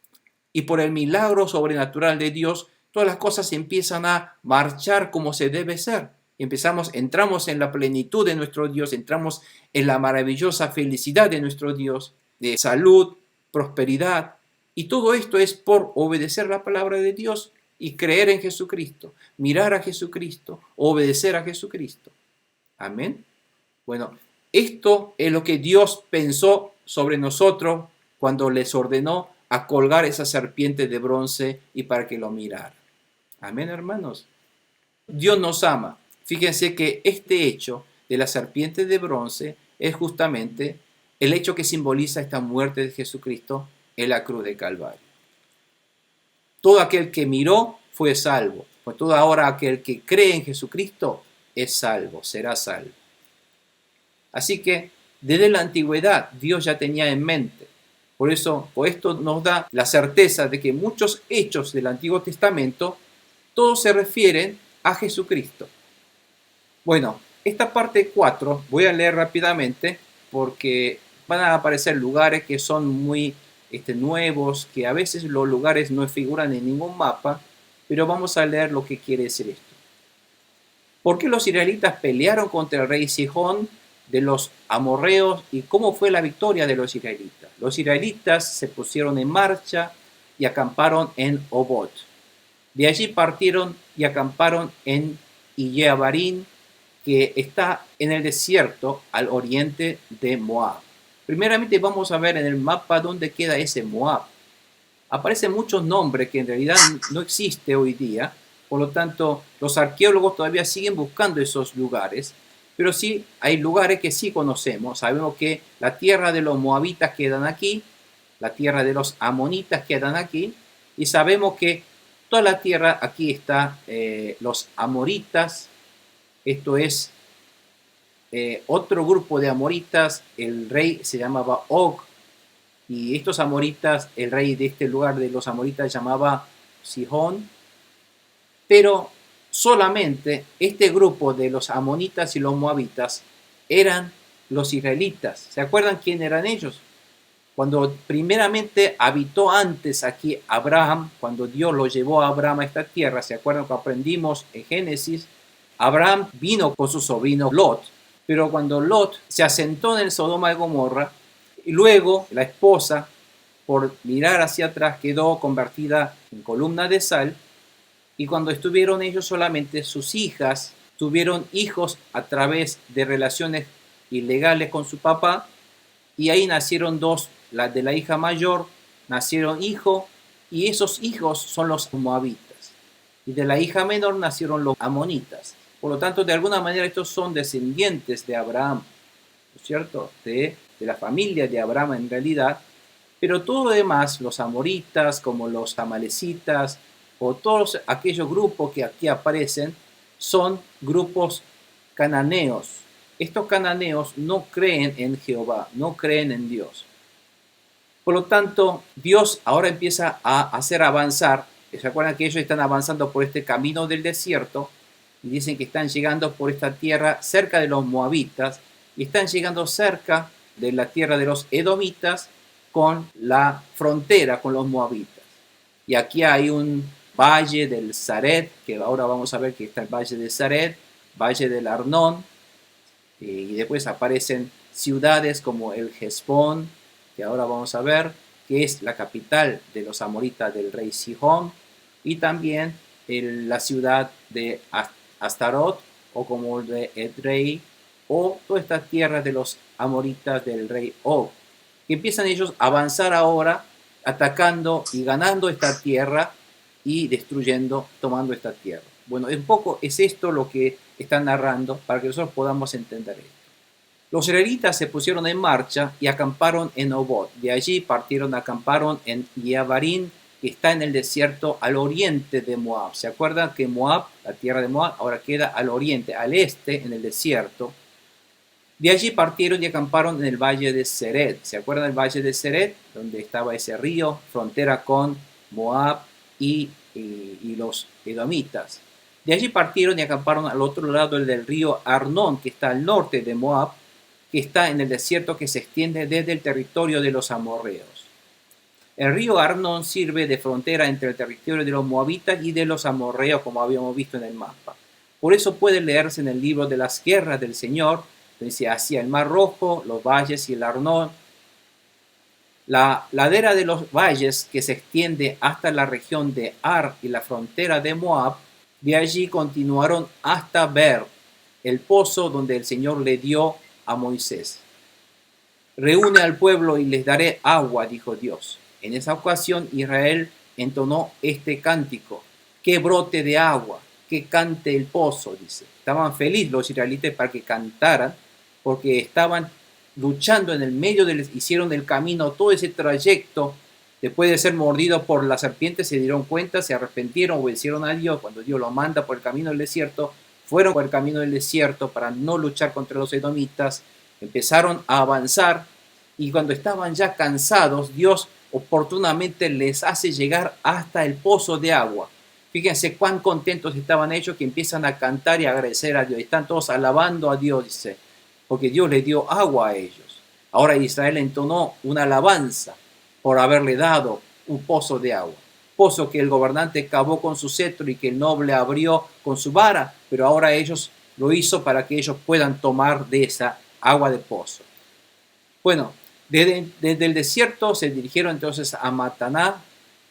Y por el milagro sobrenatural de Dios, todas las cosas empiezan a marchar como se debe ser. Entramos en la plenitud de nuestro Dios, entramos en la maravillosa felicidad de nuestro Dios, de salud, prosperidad, y todo esto es por obedecer la palabra de Dios y creer en Jesucristo, mirar a Jesucristo, obedecer a Jesucristo. Amén. Bueno, esto es lo que Dios pensó sobre nosotros cuando les ordenó a colgar esa serpiente de bronce y para que lo mirara. Amén, hermanos. Dios nos ama. Fíjense que este hecho de la serpiente de bronce es justamente el hecho que simboliza esta muerte de Jesucristo en la cruz de Calvario. Todo aquel que miró fue salvo, pues todo ahora aquel que cree en Jesucristo es salvo, será salvo. Así que desde la antigüedad Dios ya tenía en mente. Por eso, esto nos da la certeza de que muchos hechos del Antiguo Testamento todos se refieren a Jesucristo. Bueno, esta parte 4 voy a leer rápidamente porque van a aparecer lugares que son muy nuevos, que a veces los lugares no figuran en ningún mapa, pero vamos a leer lo que quiere decir esto. ¿Por qué los israelitas pelearon contra el rey Sihón de los amorreos y cómo fue la victoria de los israelitas? Los israelitas se pusieron en marcha y acamparon en Obot. De allí partieron y acamparon en y Yeabarín, que está en el desierto al oriente de Moab. Primeramente vamos a ver en el mapa dónde queda ese Moab. Aparecen muchos nombres que en realidad no existe hoy día, por lo tanto los arqueólogos todavía siguen buscando esos lugares, pero sí hay lugares que sí conocemos. Sabemos que la tierra de los moabitas quedan aquí, la tierra de los amonitas quedan aquí, y sabemos que toda la tierra aquí está, los amoritas, esto es otro grupo de amoritas, el rey se llamaba Og, y estos amoritas, el rey de este lugar de los amoritas llamaba Sihón, pero solamente este grupo de los amonitas y los moabitas eran los israelitas. ¿Se acuerdan quién eran ellos? Cuando primeramente habitó antes aquí Abraham, cuando Dios lo llevó a Abraham a esta tierra, ¿se acuerdan que aprendimos en Génesis? Abraham vino con su sobrino Lot, pero cuando Lot se asentó en el Sodoma y Gomorra, y luego la esposa, por mirar hacia atrás, quedó convertida en columna de sal, y cuando estuvieron ellos solamente, sus hijas tuvieron hijos a través de relaciones ilegales con su papá, y ahí nacieron dos, la de la hija mayor, nacieron hijos, y esos hijos son los moabitas, y de la hija menor nacieron los amonitas. Por lo tanto, de alguna manera estos son descendientes de Abraham, ¿no es cierto? De la familia de Abraham en realidad, pero todo lo demás, los amoritas, como los amalecitas, o todos aquellos grupos que aquí aparecen, son grupos cananeos. Estos cananeos no creen en Jehová, no creen en Dios. Por lo tanto, Dios ahora empieza a hacer avanzar. ¿Se acuerdan que ellos están avanzando por este camino del desierto? Y dicen que están llegando por esta tierra cerca de los moabitas, y están llegando cerca de la tierra de los edomitas con la frontera con los moabitas. Y aquí hay un valle del Saret, que ahora vamos a ver que está el valle del Saret, valle del Arnón, y después aparecen ciudades como el Hesbón, que ahora vamos a ver, que es la capital de los amoritas del rey Sihón, y también la ciudad de Astarot, o como de Edrei, o todas estas tierras de los amoritas del rey Og, que empiezan ellos a avanzar ahora, atacando y ganando esta tierra y destruyendo, tomando esta tierra. Bueno, un poco es esto lo que están narrando para que nosotros podamos entender esto. Los israelitas se pusieron en marcha y acamparon en Obot. De allí partieron, acamparon en Yeabarín, que está en el desierto al oriente de Moab. ¿Se acuerdan que Moab, la tierra de Moab, ahora queda al oriente, al este, en el desierto? De allí partieron y acamparon en el valle de Seret. ¿Se acuerdan del valle de Seret? Donde estaba ese río, frontera con Moab y los edomitas. De allí partieron y acamparon al otro lado del río Arnón, que está al norte de Moab, que está en el desierto que se extiende desde el territorio de los amorreos. El río Arnón sirve de frontera entre el territorio de los moabitas y de los amorreos, como habíamos visto en el mapa. Por eso puede leerse en el libro de las guerras del Señor, donde dice hacia el Mar Rojo, los valles y el Arnón. La ladera de los valles que se extiende hasta la región de Ar y la frontera de Moab, de allí continuaron hasta Ber, el pozo donde el Señor le dio a Moisés. Reúne al pueblo y les daré agua, dijo Dios. En esa ocasión Israel entonó este cántico: que brote de agua, que cante el pozo, dice. Estaban felices los israelitas para que cantaran, porque estaban luchando en el medio hicieron el camino, todo ese trayecto, después de ser mordidos por la serpiente, se dieron cuenta, se arrepintieron, obedecieron a Dios. Cuando Dios los manda por el camino del desierto, fueron por el camino del desierto para no luchar contra los edomitas, empezaron a avanzar, y cuando estaban ya cansados, Dios oportunamente les hace llegar hasta el pozo de agua. Fíjense cuán contentos estaban ellos, que empiezan a cantar y a agradecer a Dios. Están todos alabando a Dios, dice, porque Dios les dio agua a ellos. Ahora Israel entonó una alabanza por haberle dado un pozo de agua. Pozo que el gobernante cavó con su cetro y que el noble abrió con su vara, pero ahora ellos lo hizo para que ellos puedan tomar de esa agua de pozo. Bueno, desde el desierto se dirigieron entonces a Mataná,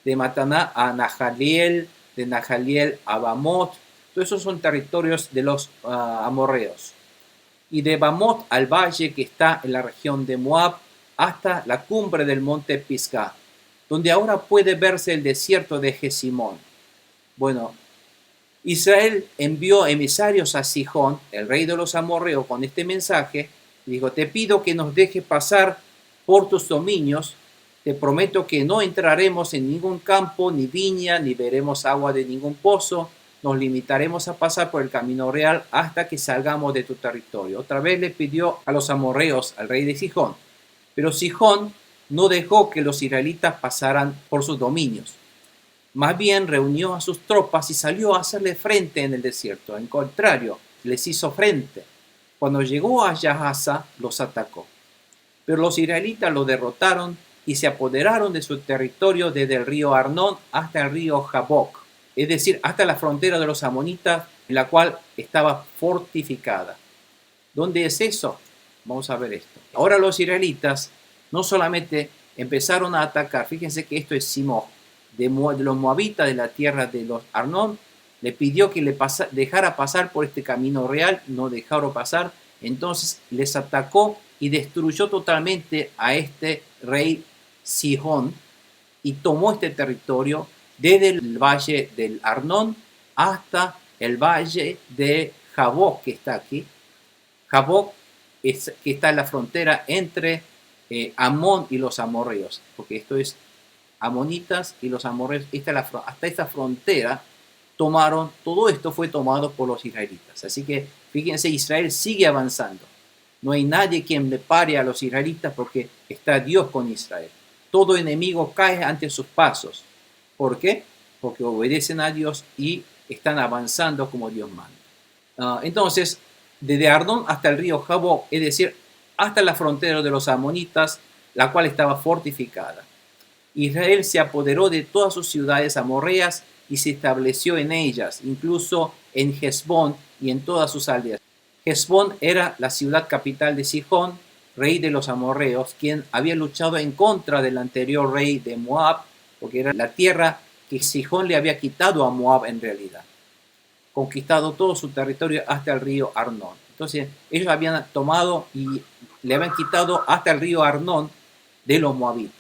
de Mataná a Nahaliel, de Nahaliel a Bamot. Entonces Todos esos son territorios de los amorreos. Y de Bamot al valle que está en la región de Moab hasta la cumbre del monte Pisgah, donde ahora puede verse el desierto de Jesimón. Bueno, Israel envió emisarios a Sihón, el rey de los amorreos, con este mensaje. Dijo: te pido que nos dejes pasar por tus dominios. Te prometo que no entraremos en ningún campo, ni viña, ni veremos agua de ningún pozo. Nos limitaremos a pasar por el camino real hasta que salgamos de tu territorio. Otra vez le pidió a los amorreos, al rey de Sihón. Pero Sihón no dejó que los israelitas pasaran por sus dominios. Más bien reunió a sus tropas y salió a hacerle frente en el desierto. En contrario, les hizo frente. Cuando llegó a Yahaza, los atacó. Pero los israelitas lo derrotaron y se apoderaron de su territorio desde el río Arnón hasta el río Jaboc, es decir, hasta la frontera de los amonitas, en la cual estaba fortificada. ¿Dónde es eso? Vamos a ver esto. Ahora los israelitas no solamente empezaron a atacar, fíjense que esto es Simón, de los moabitas de la tierra de los Arnón, le pidió que dejara pasar por este camino real, no dejaron pasar, entonces les atacó y destruyó totalmente a este rey Sihón y tomó este territorio desde el valle del Arnón hasta el valle de Jaboc, que está aquí. Jaboc es que está en la frontera entre Amón y los amorreos, porque esto es amonitas y los amorreos. Hasta esta frontera tomaron, todo esto fue tomado por los israelitas. Así que fíjense, Israel sigue avanzando. No hay nadie quien le pare a los israelitas porque está Dios con Israel. Todo enemigo cae ante sus pasos. ¿Por qué? Porque obedecen a Dios y están avanzando como Dios manda. Entonces, desde Arnón hasta el río Jaboc, es decir, hasta la frontera de los amonitas, la cual estaba fortificada. Israel se apoderó de todas sus ciudades amorreas y se estableció en ellas, incluso en Hesbón y en todas sus aldeas. Hesbón era la ciudad capital de Sihón, rey de los amorreos, quien había luchado en contra del anterior rey de Moab, porque era la tierra que Sihón le había quitado a Moab en realidad, conquistado todo su territorio hasta el río Arnón. Entonces ellos habían tomado y le habían quitado hasta el río Arnón de los moabitas.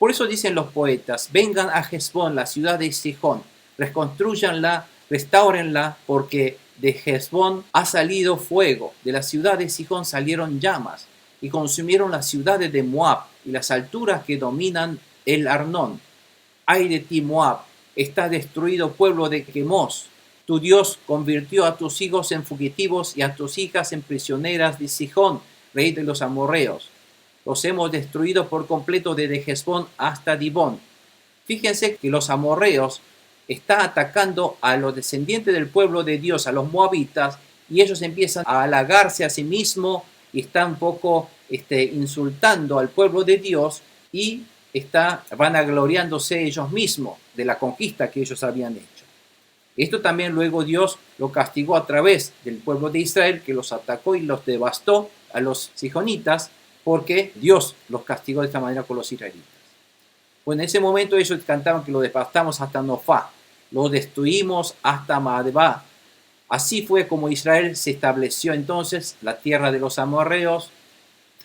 Por eso dicen los poetas: vengan a Hesbón, la ciudad de Sihón, reconstruyanla, restáurenla, porque de Hesbón ha salido fuego, de la ciudad de Sihón salieron llamas, y consumieron las ciudades de Moab y las alturas que dominan el Arnón. Ay de ti, Moab, está destruido pueblo de Quemos. Tu Dios convirtió a tus hijos en fugitivos y a tus hijas en prisioneras de Sihón, rey de los amorreos. Los hemos destruido por completo desde Hesbón hasta Dibón. Fíjense que los amorreos están atacando a los descendientes del pueblo de Dios, a los moabitas, y ellos empiezan a halagarse a sí mismos y están un poco insultando al pueblo de Dios y vanagloriándose ellos mismos de la conquista que ellos habían hecho. Esto también luego Dios lo castigó a través del pueblo de Israel, que los atacó y los devastó a los sihonitas, porque Dios los castigó de esta manera con los israelitas. Bueno, en ese momento ellos cantaban que lo devastamos hasta Nofá, lo destruimos hasta Madbá. Así fue como Israel se estableció entonces la tierra de los amorreos,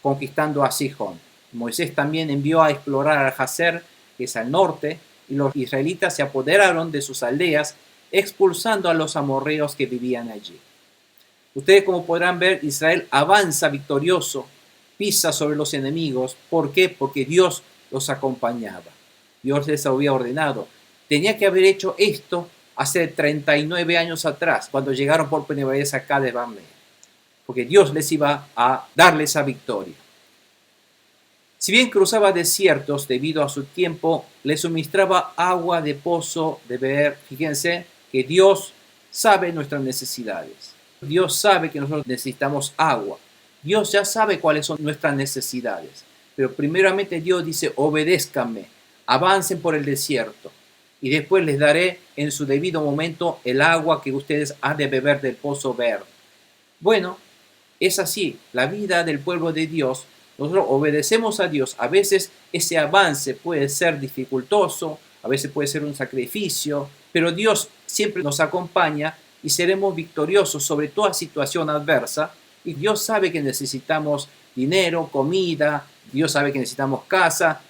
conquistando a Sihón. Moisés también envió a explorar a Jazer, que es al norte, y los israelitas se apoderaron de sus aldeas, expulsando a los amorreos que vivían allí. Ustedes, como podrán ver, Israel avanza victorioso, pisa sobre los enemigos. ¿Por qué? Porque Dios los acompañaba. Dios les había ordenado. Tenía que haber hecho esto hace 39 años atrás, cuando llegaron por primera vez a Cades Barnea, porque Dios les iba a darle esa victoria. Si bien cruzaba desiertos debido a su tiempo, les suministraba agua de pozo de beber. Fíjense que Dios sabe nuestras necesidades. Dios sabe que nosotros necesitamos agua. Dios ya sabe cuáles son nuestras necesidades. Pero primeramente Dios dice: obedézcanme, avancen por el desierto, y después les daré en su debido momento el agua que ustedes han de beber del pozo verde. Bueno, es así, la vida del pueblo de Dios. Nosotros obedecemos a Dios. A veces ese avance puede ser dificultoso, a veces puede ser un sacrificio, pero Dios siempre nos acompaña y seremos victoriosos sobre toda situación adversa. Y Dios sabe que necesitamos dinero, comida, Dios sabe que necesitamos casa,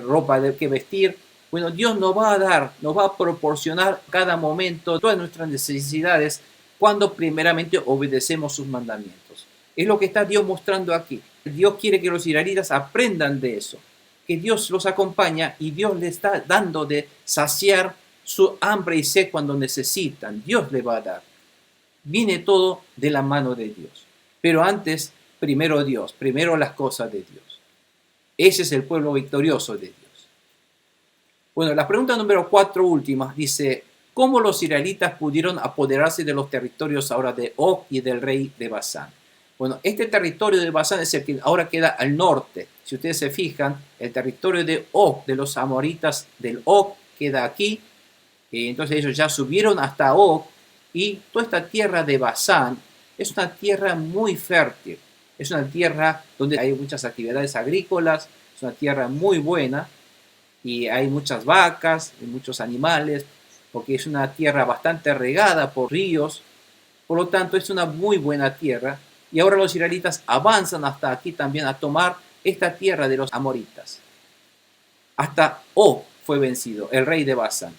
ropa de que vestir. Bueno, Dios nos va a dar, nos va a proporcionar cada momento todas nuestras necesidades cuando primeramente obedecemos sus mandamientos. Es lo que está Dios mostrando aquí. Dios quiere que los israelitas aprendan de eso, que Dios los acompaña y Dios les está dando de saciar su hambre y sed cuando necesitan. Dios le va a dar. Viene todo de la mano de Dios. Pero antes, primero Dios, primero las cosas de Dios. Ese es el pueblo victorioso de Dios. Bueno, la pregunta número 4 última dice, ¿cómo los israelitas pudieron apoderarse de los territorios ahora de Og y del rey de Basán? Bueno, este territorio de Basán es el que ahora queda al norte. Si ustedes se fijan, el territorio de Og, de los amoritas del Og, queda aquí. Entonces ellos ya subieron hasta Og y toda esta tierra de Basán es una tierra muy fértil. Es una tierra donde hay muchas actividades agrícolas, es una tierra muy buena y hay muchas vacas y muchos animales porque es una tierra bastante regada por ríos. Por lo tanto, es una muy buena tierra. Y ahora los israelitas avanzan hasta aquí también a tomar esta tierra de los amoritas. Hasta Og fue vencido, el rey de Basán.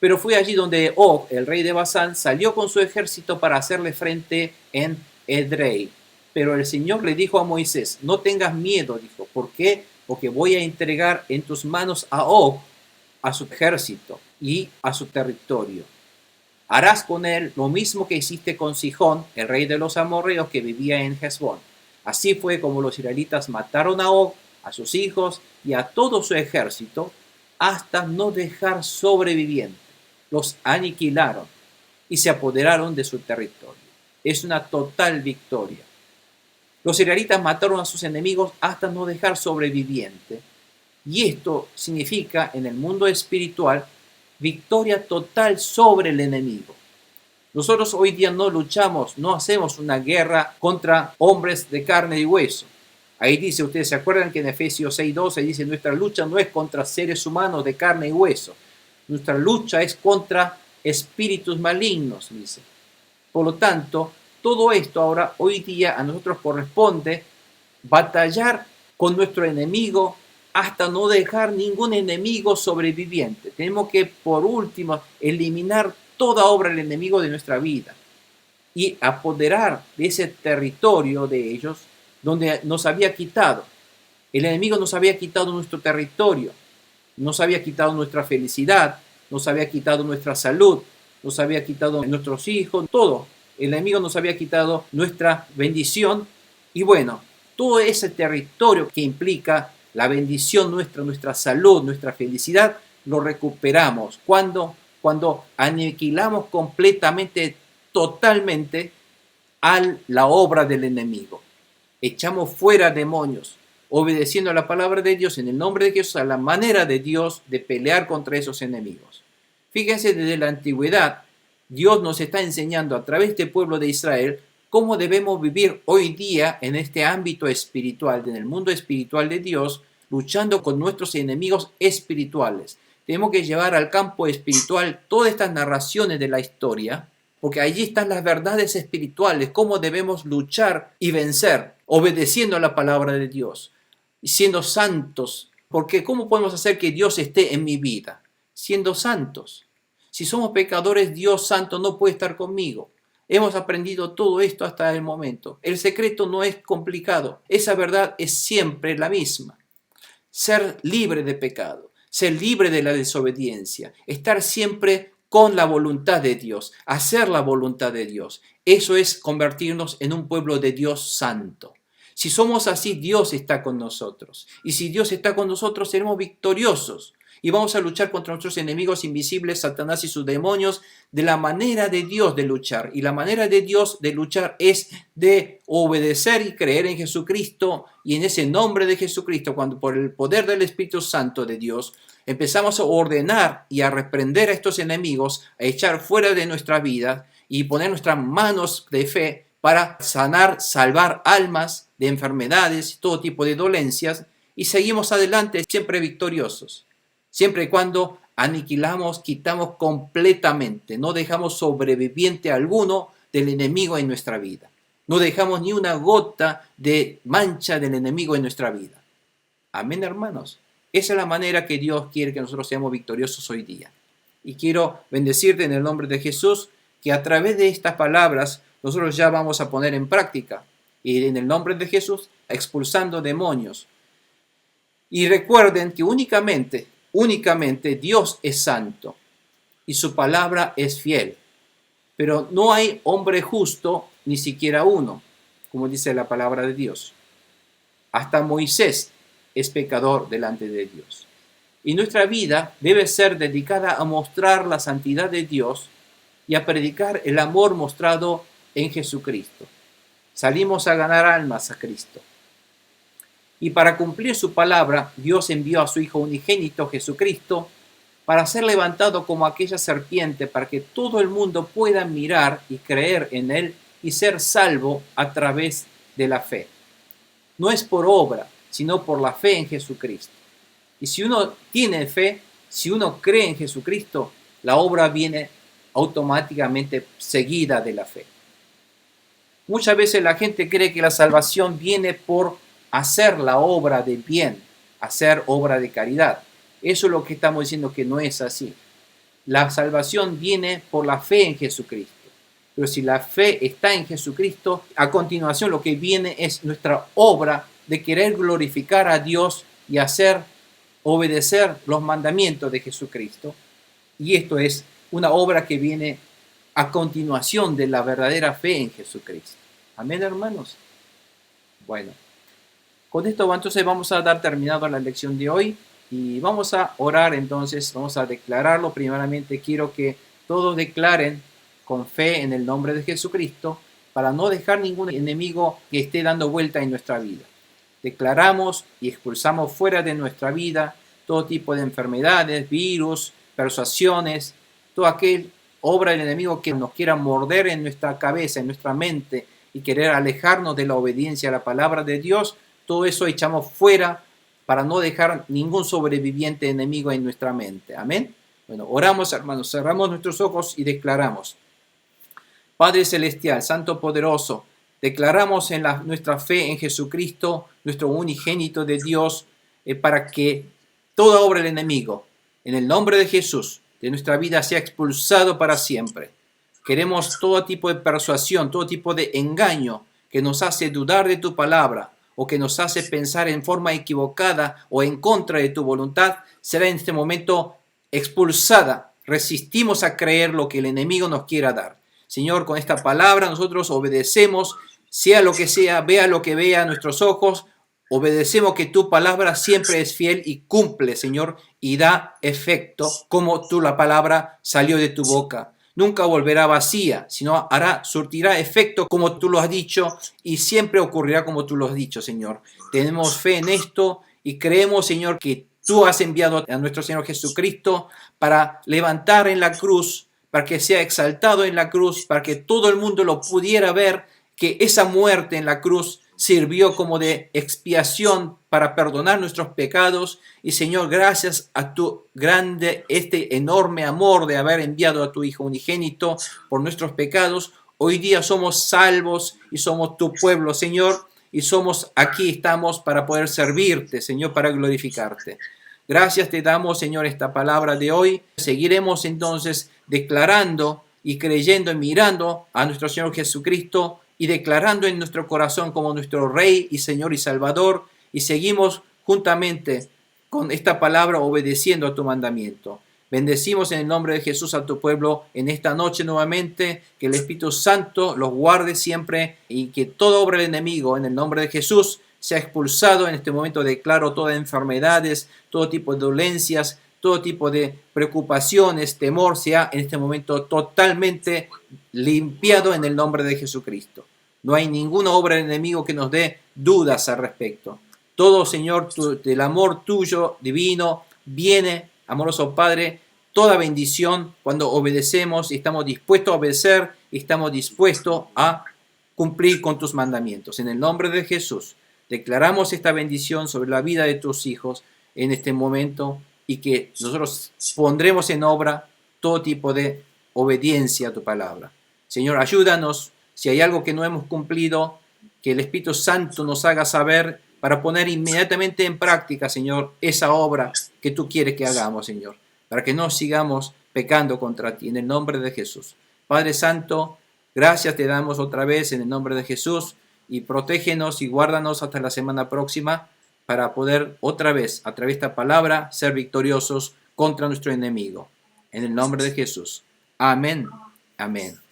Pero fue allí donde Og, el rey de Basán, salió con su ejército para hacerle frente en Edrei. Pero el Señor le dijo a Moisés, no tengas miedo, dijo. ¿Por qué? Porque voy a entregar en tus manos a Og, a su ejército y a su territorio. Harás con él lo mismo que hiciste con Sihón, el rey de los amorreos que vivía en Hesbón. Así fue como los israelitas mataron a Og, a sus hijos y a todo su ejército, hasta no dejar sobreviviente. Los aniquilaron y se apoderaron de su territorio. Es una total victoria. Los israelitas mataron a sus enemigos hasta no dejar sobreviviente. Y esto significa en el mundo espiritual victoria total sobre el enemigo. Nosotros hoy día no luchamos, no hacemos una guerra contra hombres de carne y hueso. Ahí dice, ustedes se acuerdan que en Efesios 6:12 dice, nuestra lucha no es contra seres humanos de carne y hueso. Nuestra lucha es contra espíritus malignos, dice. Por lo tanto, todo esto ahora, hoy día, a nosotros corresponde batallar con nuestro enemigo hasta no dejar ningún enemigo sobreviviente. Tenemos que, por último, eliminar toda obra del enemigo de nuestra vida y apoderar de ese territorio de ellos donde nos había quitado. El enemigo nos había quitado nuestro territorio, nos había quitado nuestra felicidad, nos había quitado nuestra salud, nos había quitado nuestros hijos, todo. El enemigo nos había quitado nuestra bendición y bueno, todo ese territorio que implica la bendición nuestra, nuestra salud, nuestra felicidad, lo recuperamos. Cuando aniquilamos completamente, totalmente a la obra del enemigo. Echamos fuera demonios, obedeciendo a la palabra de Dios en el nombre de Jesús, a la manera de Dios de pelear contra esos enemigos. Fíjense, desde la antigüedad, Dios nos está enseñando a través del pueblo de Israel cómo debemos vivir hoy día en este ámbito espiritual, en el mundo espiritual de Dios, luchando con nuestros enemigos espirituales. Tenemos que llevar al campo espiritual todas estas narraciones de la historia, porque allí están las verdades espirituales, cómo debemos luchar y vencer, obedeciendo a la palabra de Dios, y siendo santos, porque ¿cómo podemos hacer que Dios esté en mi vida? Siendo santos. Si somos pecadores, Dios santo no puede estar conmigo. Hemos aprendido todo esto hasta el momento. El secreto no es complicado. Esa verdad es siempre la misma. Ser libre de pecado, ser libre de la desobediencia, estar siempre con la voluntad de Dios, hacer la voluntad de Dios. Eso es convertirnos en un pueblo de Dios santo. Si somos así, Dios está con nosotros. Y si Dios está con nosotros, seremos victoriosos. Y vamos a luchar contra nuestros enemigos invisibles, Satanás y sus demonios, de la manera de Dios de luchar. Y la manera de Dios de luchar es de obedecer y creer en Jesucristo. Y en ese nombre de Jesucristo, cuando por el poder del Espíritu Santo de Dios, empezamos a ordenar y a reprender a estos enemigos, a echar fuera de nuestra vida y poner nuestras manos de fe para sanar, salvar almas de enfermedades y todo tipo de dolencias. Y seguimos adelante siempre victoriosos. Siempre y cuando aniquilamos, quitamos completamente. No dejamos sobreviviente alguno del enemigo en nuestra vida. No dejamos ni una gota de mancha del enemigo en nuestra vida. Amén, hermanos. Esa es la manera que Dios quiere que nosotros seamos victoriosos hoy día. Y quiero bendecirte en el nombre de Jesús, que a través de estas palabras nosotros ya vamos a poner en práctica. Y en el nombre de Jesús, expulsando demonios. Y recuerden que únicamente Dios es santo y su palabra es fiel. Pero no hay hombre justo, ni siquiera uno, como dice la palabra de Dios. Hasta Moisés es pecador delante de Dios. Y nuestra vida debe ser dedicada a mostrar la santidad de Dios y a predicar el amor mostrado en Jesucristo. Salimos a ganar almas a Cristo. Y para cumplir su palabra, Dios envió a su Hijo unigénito, Jesucristo, para ser levantado como aquella serpiente, para que todo el mundo pueda mirar y creer en Él y ser salvo a través de la fe. No es por obra, sino por la fe en Jesucristo. Y si uno tiene fe, si uno cree en Jesucristo, la obra viene automáticamente seguida de la fe. Muchas veces la gente cree que la salvación viene por hacer la obra de bien, hacer obra de caridad. Eso es lo que estamos diciendo, que no es así. La salvación viene por la fe en Jesucristo. Pero si la fe está en Jesucristo, a continuación lo que viene es nuestra obra de querer glorificar a Dios y obedecer los mandamientos de Jesucristo. Y esto es una obra que viene a continuación de la verdadera fe en Jesucristo. Amén, hermanos. Bueno, con esto entonces vamos a dar terminado la lección de hoy y vamos a orar entonces, vamos a declararlo. Primeramente quiero que todos declaren con fe en el nombre de Jesucristo para no dejar ningún enemigo que esté dando vuelta en nuestra vida. Declaramos y expulsamos fuera de nuestra vida todo tipo de enfermedades, virus, persuasiones, toda aquella obra del enemigo que nos quiera morder en nuestra cabeza, en nuestra mente y querer alejarnos de la obediencia a la palabra de Dios. Todo eso echamos fuera para no dejar ningún sobreviviente enemigo en nuestra mente. Amén. Bueno, oramos, hermanos, cerramos nuestros ojos y declaramos. Padre Celestial, Santo Poderoso, declaramos en nuestra fe en Jesucristo, nuestro unigénito de Dios, para que toda obra del enemigo, en el nombre de Jesús, de nuestra vida sea expulsado para siempre. Queremos todo tipo de persuasión, todo tipo de engaño que nos hace dudar de tu palabra o que nos hace pensar en forma equivocada o en contra de tu voluntad, será en este momento expulsada. Resistimos a creer lo que el enemigo nos quiera dar. Señor, con esta palabra nosotros obedecemos, sea lo que sea, vea lo que vea nuestros ojos, obedecemos que tu palabra siempre es fiel y cumple, Señor, y da efecto como la palabra salió de tu boca. Nunca volverá vacía, sino surtirá efecto como tú lo has dicho y siempre ocurrirá como tú lo has dicho, Señor. Tenemos fe en esto y creemos, Señor, que tú has enviado a nuestro Señor Jesucristo para levantar en la cruz, para que sea exaltado en la cruz, para que todo el mundo lo pudiera ver, que esa muerte en la cruz sirvió como de expiación para perdonar nuestros pecados. Y Señor, gracias a tu grande, enorme amor de haber enviado a tu Hijo unigénito por nuestros pecados, hoy día somos salvos y somos tu pueblo, Señor, y aquí estamos para poder servirte, Señor, para glorificarte. Gracias te damos, Señor, esta palabra de hoy. Seguiremos entonces declarando y creyendo y mirando a nuestro Señor Jesucristo y declarando en nuestro corazón como nuestro Rey y Señor y Salvador, y seguimos juntamente con esta palabra obedeciendo a tu mandamiento. Bendecimos en el nombre de Jesús a tu pueblo en esta noche nuevamente, que el Espíritu Santo los guarde siempre y que toda obra del enemigo en el nombre de Jesús sea expulsado. En este momento declaro todas enfermedades, todo tipo de dolencias, todo tipo de preocupaciones, temor, sea en este momento totalmente limpiado en el nombre de Jesucristo. No hay ninguna obra del enemigo que nos dé dudas al respecto. Todo, Señor, del amor tuyo divino viene, amoroso Padre, toda bendición cuando obedecemos y estamos dispuestos a obedecer y estamos dispuestos a cumplir con tus mandamientos. En el nombre de Jesús, declaramos esta bendición sobre la vida de tus hijos en este momento y que nosotros pondremos en obra todo tipo de obediencia a tu palabra. Señor, ayúdanos. Si hay algo que no hemos cumplido, que el Espíritu Santo nos haga saber para poner inmediatamente en práctica, Señor, esa obra que tú quieres que hagamos, Señor, para que no sigamos pecando contra ti, en el nombre de Jesús. Padre Santo, gracias te damos otra vez en el nombre de Jesús, y protégenos y guárdanos hasta la semana próxima para poder otra vez, a través de esta palabra, ser victoriosos contra nuestro enemigo. En el nombre de Jesús. Amén. Amén.